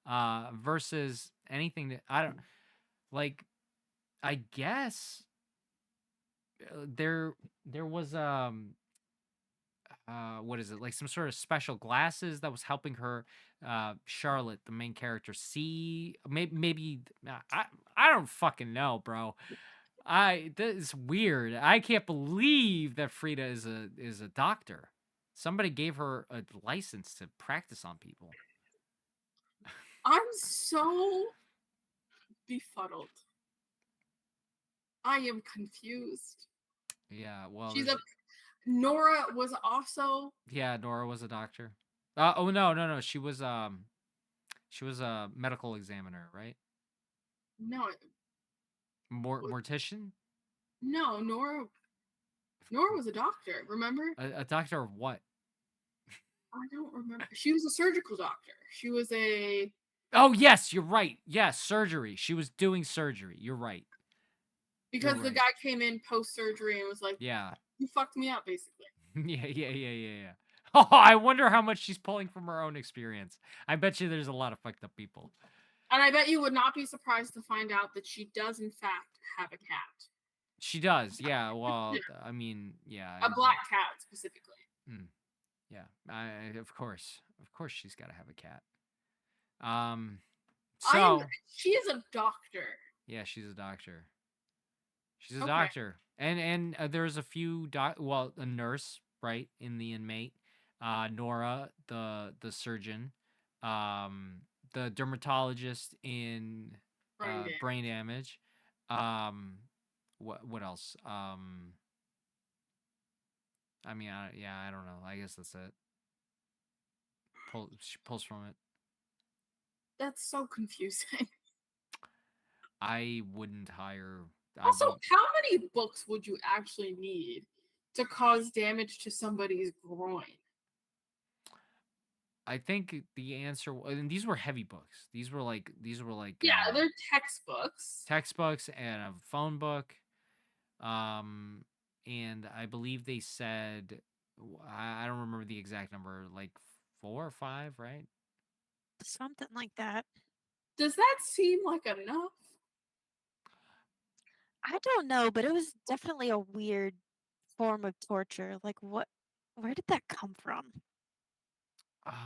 Speaker 1: versus anything that I don't like. I guess there was what is it, like some sort of special glasses that was helping her, Charlotte, the main character, see maybe I don't fucking know, bro. This is weird. I can't believe that Frida is a doctor. Somebody gave her a license to practice on people.
Speaker 2: I'm so befuddled. I am confused.
Speaker 1: Yeah, well,
Speaker 2: She's a Nora was also
Speaker 1: yeah, Nora was a doctor. Oh no, she was a medical examiner, right?
Speaker 2: no
Speaker 1: Mortician.
Speaker 2: no Nora was a doctor. Remember?
Speaker 1: A doctor of what?
Speaker 2: I don't remember. She was a surgical doctor. She was a
Speaker 1: Oh, yes, you're right. Yes, surgery. She was doing surgery. You're right.
Speaker 2: because the
Speaker 1: right.
Speaker 2: guy came in post surgery and was like,
Speaker 1: Yeah.
Speaker 2: "You fucked me up," basically.
Speaker 1: Yeah. Oh, I wonder how much she's pulling from her own experience. I bet you there's a lot of fucked up people.
Speaker 2: And I bet you would not be surprised to find out that she does, in fact, have a cat.
Speaker 1: She does. Yeah. Well, I mean, yeah.
Speaker 2: A black cat, specifically.
Speaker 1: Yeah. Of course. Of course she's got to have a cat.
Speaker 2: She is a doctor.
Speaker 1: Yeah, she's a doctor. She's a doctor. And there's a few a nurse, right, in the Inmate. Nora, the surgeon, the dermatologist in Brain Damage. What else? I mean, I don't know. I guess that's it. She pulls from it.
Speaker 2: That's so confusing.
Speaker 1: I wouldn't hire.
Speaker 2: Also, how many books would you actually need to cause damage to somebody's groin?
Speaker 1: I think the answer, and these were heavy books. These were like
Speaker 2: yeah, they're textbooks.
Speaker 1: Textbooks and a phone book. And I believe they said, I don't remember the exact number, like 4 or 5, right?
Speaker 3: Something like that.
Speaker 2: Does that seem like enough?
Speaker 3: I don't know, but it was definitely a weird form of torture. Like, where did that come from?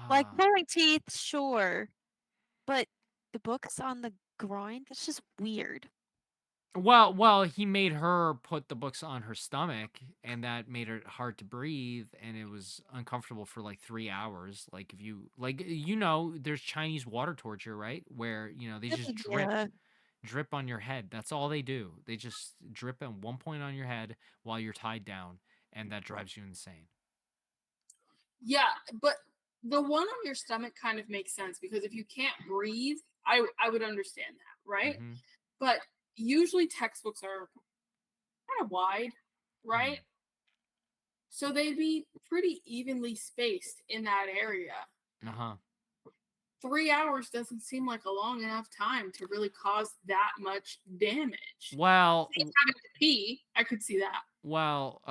Speaker 3: Like, pulling teeth, sure. But the books on the groin, that's just weird.
Speaker 1: Well, he made her put the books on her stomach, and that made it hard to breathe, and it was uncomfortable for like 3 hours. Like if you there's Chinese water torture, right? Where they just drip on your head. That's all they do. They just drip at one point on your head while you're tied down, and that drives you insane.
Speaker 2: Yeah, but the one on your stomach kind of makes sense because if you can't breathe, I would understand that, right?
Speaker 1: Mm-hmm.
Speaker 2: But usually textbooks are kind of wide, right? So they'd be pretty evenly spaced in that area. 3 hours doesn't seem like a long enough time to really cause that much damage.
Speaker 1: Well,
Speaker 2: having to pee, I could see that.
Speaker 1: Well,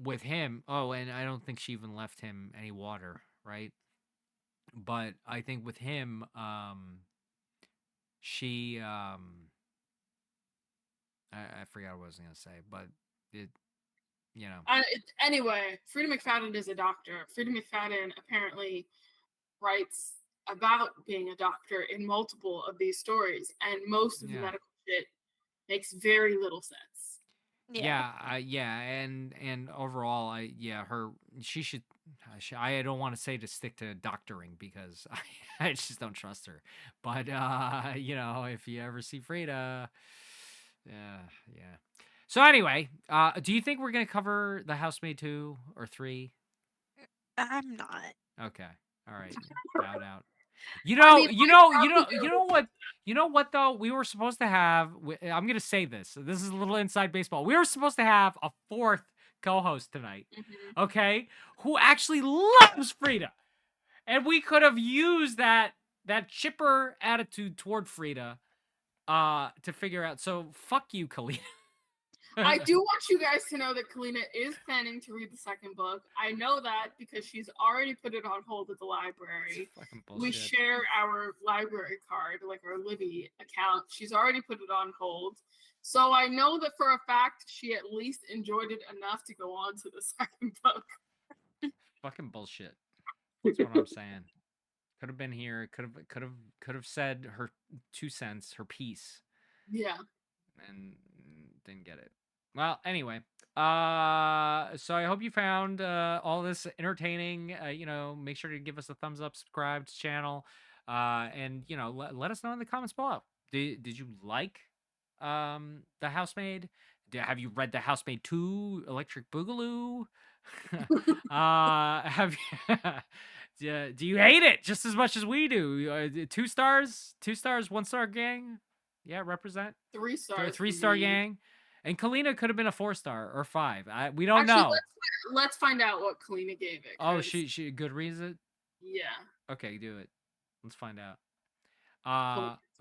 Speaker 1: with him, and I don't think she even left him any water, right? But I think with him, she, I forgot what I was gonna say, but it,
Speaker 2: Anyway, Freida McFadden is a doctor. Freida McFadden apparently writes about being a doctor in multiple of these stories, and most of the medical shit makes very little sense.
Speaker 1: Yeah, and overall, she should. I don't want to say to stick to doctoring because I just don't trust her. But if you ever see Frida, yeah. So anyway, do you think we're gonna cover the Housemaid 2 or 3?
Speaker 3: I'm not.
Speaker 1: Okay, all right, bowed out. You
Speaker 2: I
Speaker 1: know,
Speaker 2: mean,
Speaker 1: you
Speaker 2: I
Speaker 1: know, you
Speaker 2: probably
Speaker 1: know, you
Speaker 2: do.
Speaker 1: know what? You know what though? We were supposed to have. I'm gonna say this. This is a little inside baseball. We were supposed to have a fourth co-host tonight.
Speaker 2: Mhm.
Speaker 1: Okay, who actually loves Frida, and we could have used that chipper attitude toward Frida, to figure out. So fuck you, Kalina.
Speaker 2: I do want you guys to know that Kalina is planning to read the second book. I know that because she's already put it on hold at the library.
Speaker 1: Fucking
Speaker 2: We
Speaker 1: bullshit.
Speaker 2: share our library card, like our Libby account. She's already put it on hold. So I know that for a fact she at least enjoyed it enough to go on to the second book.
Speaker 1: Fucking bullshit. That's what I'm saying. Could have been here. Could have said her 2 cents, her piece,
Speaker 2: Yeah.
Speaker 1: and didn't get it. Well, anyway, so I hope you found all this entertaining. Make sure to give us a thumbs up, subscribe to the channel, and let us know in the comments below. Did you like the Housemaid? Have you read the Housemaid 2 Electric Boogaloo? Have you, do you hate it just as much as we do? 2 stars, 2 stars, 1 star gang. Yeah, represent.
Speaker 2: 3 stars.
Speaker 1: 3 star gang. And Kalina could have been a 4 star or 5. We don't
Speaker 2: Actually,
Speaker 1: know.
Speaker 2: let's find out what Kalina gave it.
Speaker 1: Oh, she good reason.
Speaker 2: Yeah.
Speaker 1: Okay, do it. Let's find out.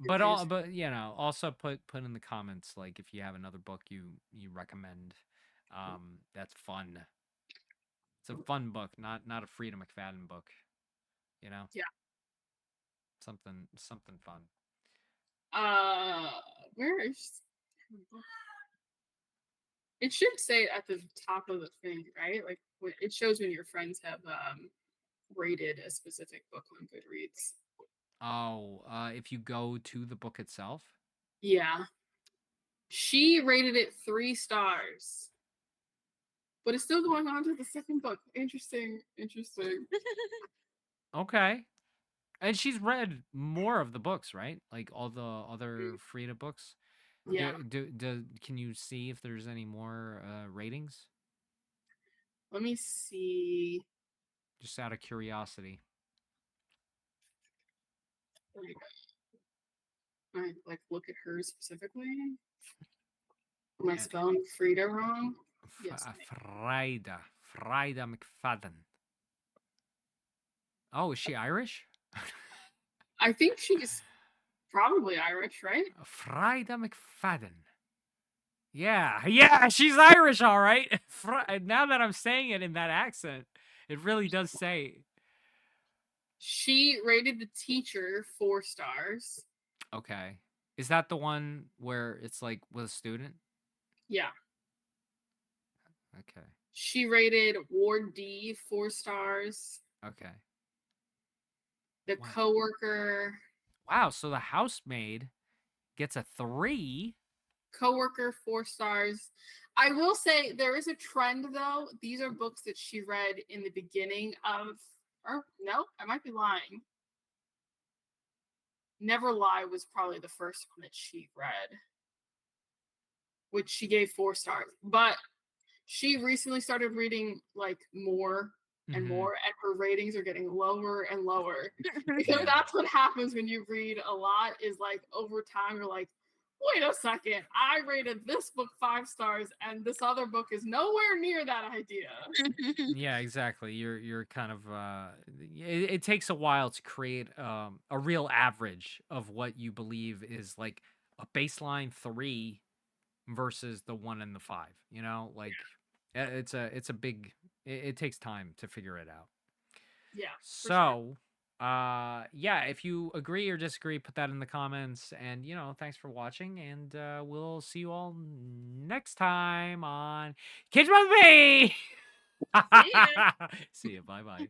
Speaker 1: But also put in the comments like if you have another book you recommend. That's fun. It's a fun book, not a Freida McFadden book.
Speaker 2: Yeah.
Speaker 1: Something fun.
Speaker 2: Where is it? Should say at the top of the thing, right? Like it shows when your friends have rated a specific book on Goodreads.
Speaker 1: Oh, if you go to the book itself.
Speaker 2: Yeah. She rated it 3 stars. But it's still going on to the second book. Interesting.
Speaker 1: Okay. And she's read more of the books, right? Like all the other Frida books.
Speaker 2: Yeah.
Speaker 1: Can you see if there's any more ratings?
Speaker 2: Let me see.
Speaker 1: Just out of curiosity.
Speaker 2: I like look at her specifically. Am I spelling Frida wrong? Yes.
Speaker 1: Freida McFadden. Oh, is she Irish?
Speaker 2: I think she's probably Irish, right?
Speaker 1: Freida McFadden. Yeah, she's Irish, all right. Now that I'm saying it in that accent, it really does say.
Speaker 2: She rated The Teacher 4 stars.
Speaker 1: Okay. Is that the one where it's like with a student?
Speaker 2: Yeah.
Speaker 1: Okay.
Speaker 2: She rated Ward D 4 stars.
Speaker 1: Okay.
Speaker 2: The
Speaker 1: Wow.
Speaker 2: Coworker.
Speaker 1: Wow, so the Housemaid gets a 3.
Speaker 2: Coworker 4 stars. I will say there is a trend though. These are books that she read in the beginning of, or no, I might be lying. Never Lie was probably the first one that she read, which she gave 4 stars. But she recently started reading like more and more, and her ratings are getting lower and lower. Because that's what happens when you read a lot, is like over time you're like, wait a second, I rated this book 5 stars and this other book is nowhere near that idea.
Speaker 1: Yeah, exactly. You're kind of it takes a while to create a real average of what you believe is like a baseline 3 versus the 1 and the 5, like it's a big it takes time to figure it out.
Speaker 2: Yeah.
Speaker 1: So, yeah, if you agree or disagree, put that in the comments. And, thanks for watching. And we'll see you all next time on Kids with Me.
Speaker 2: See ya.
Speaker 1: See ya. Bye bye.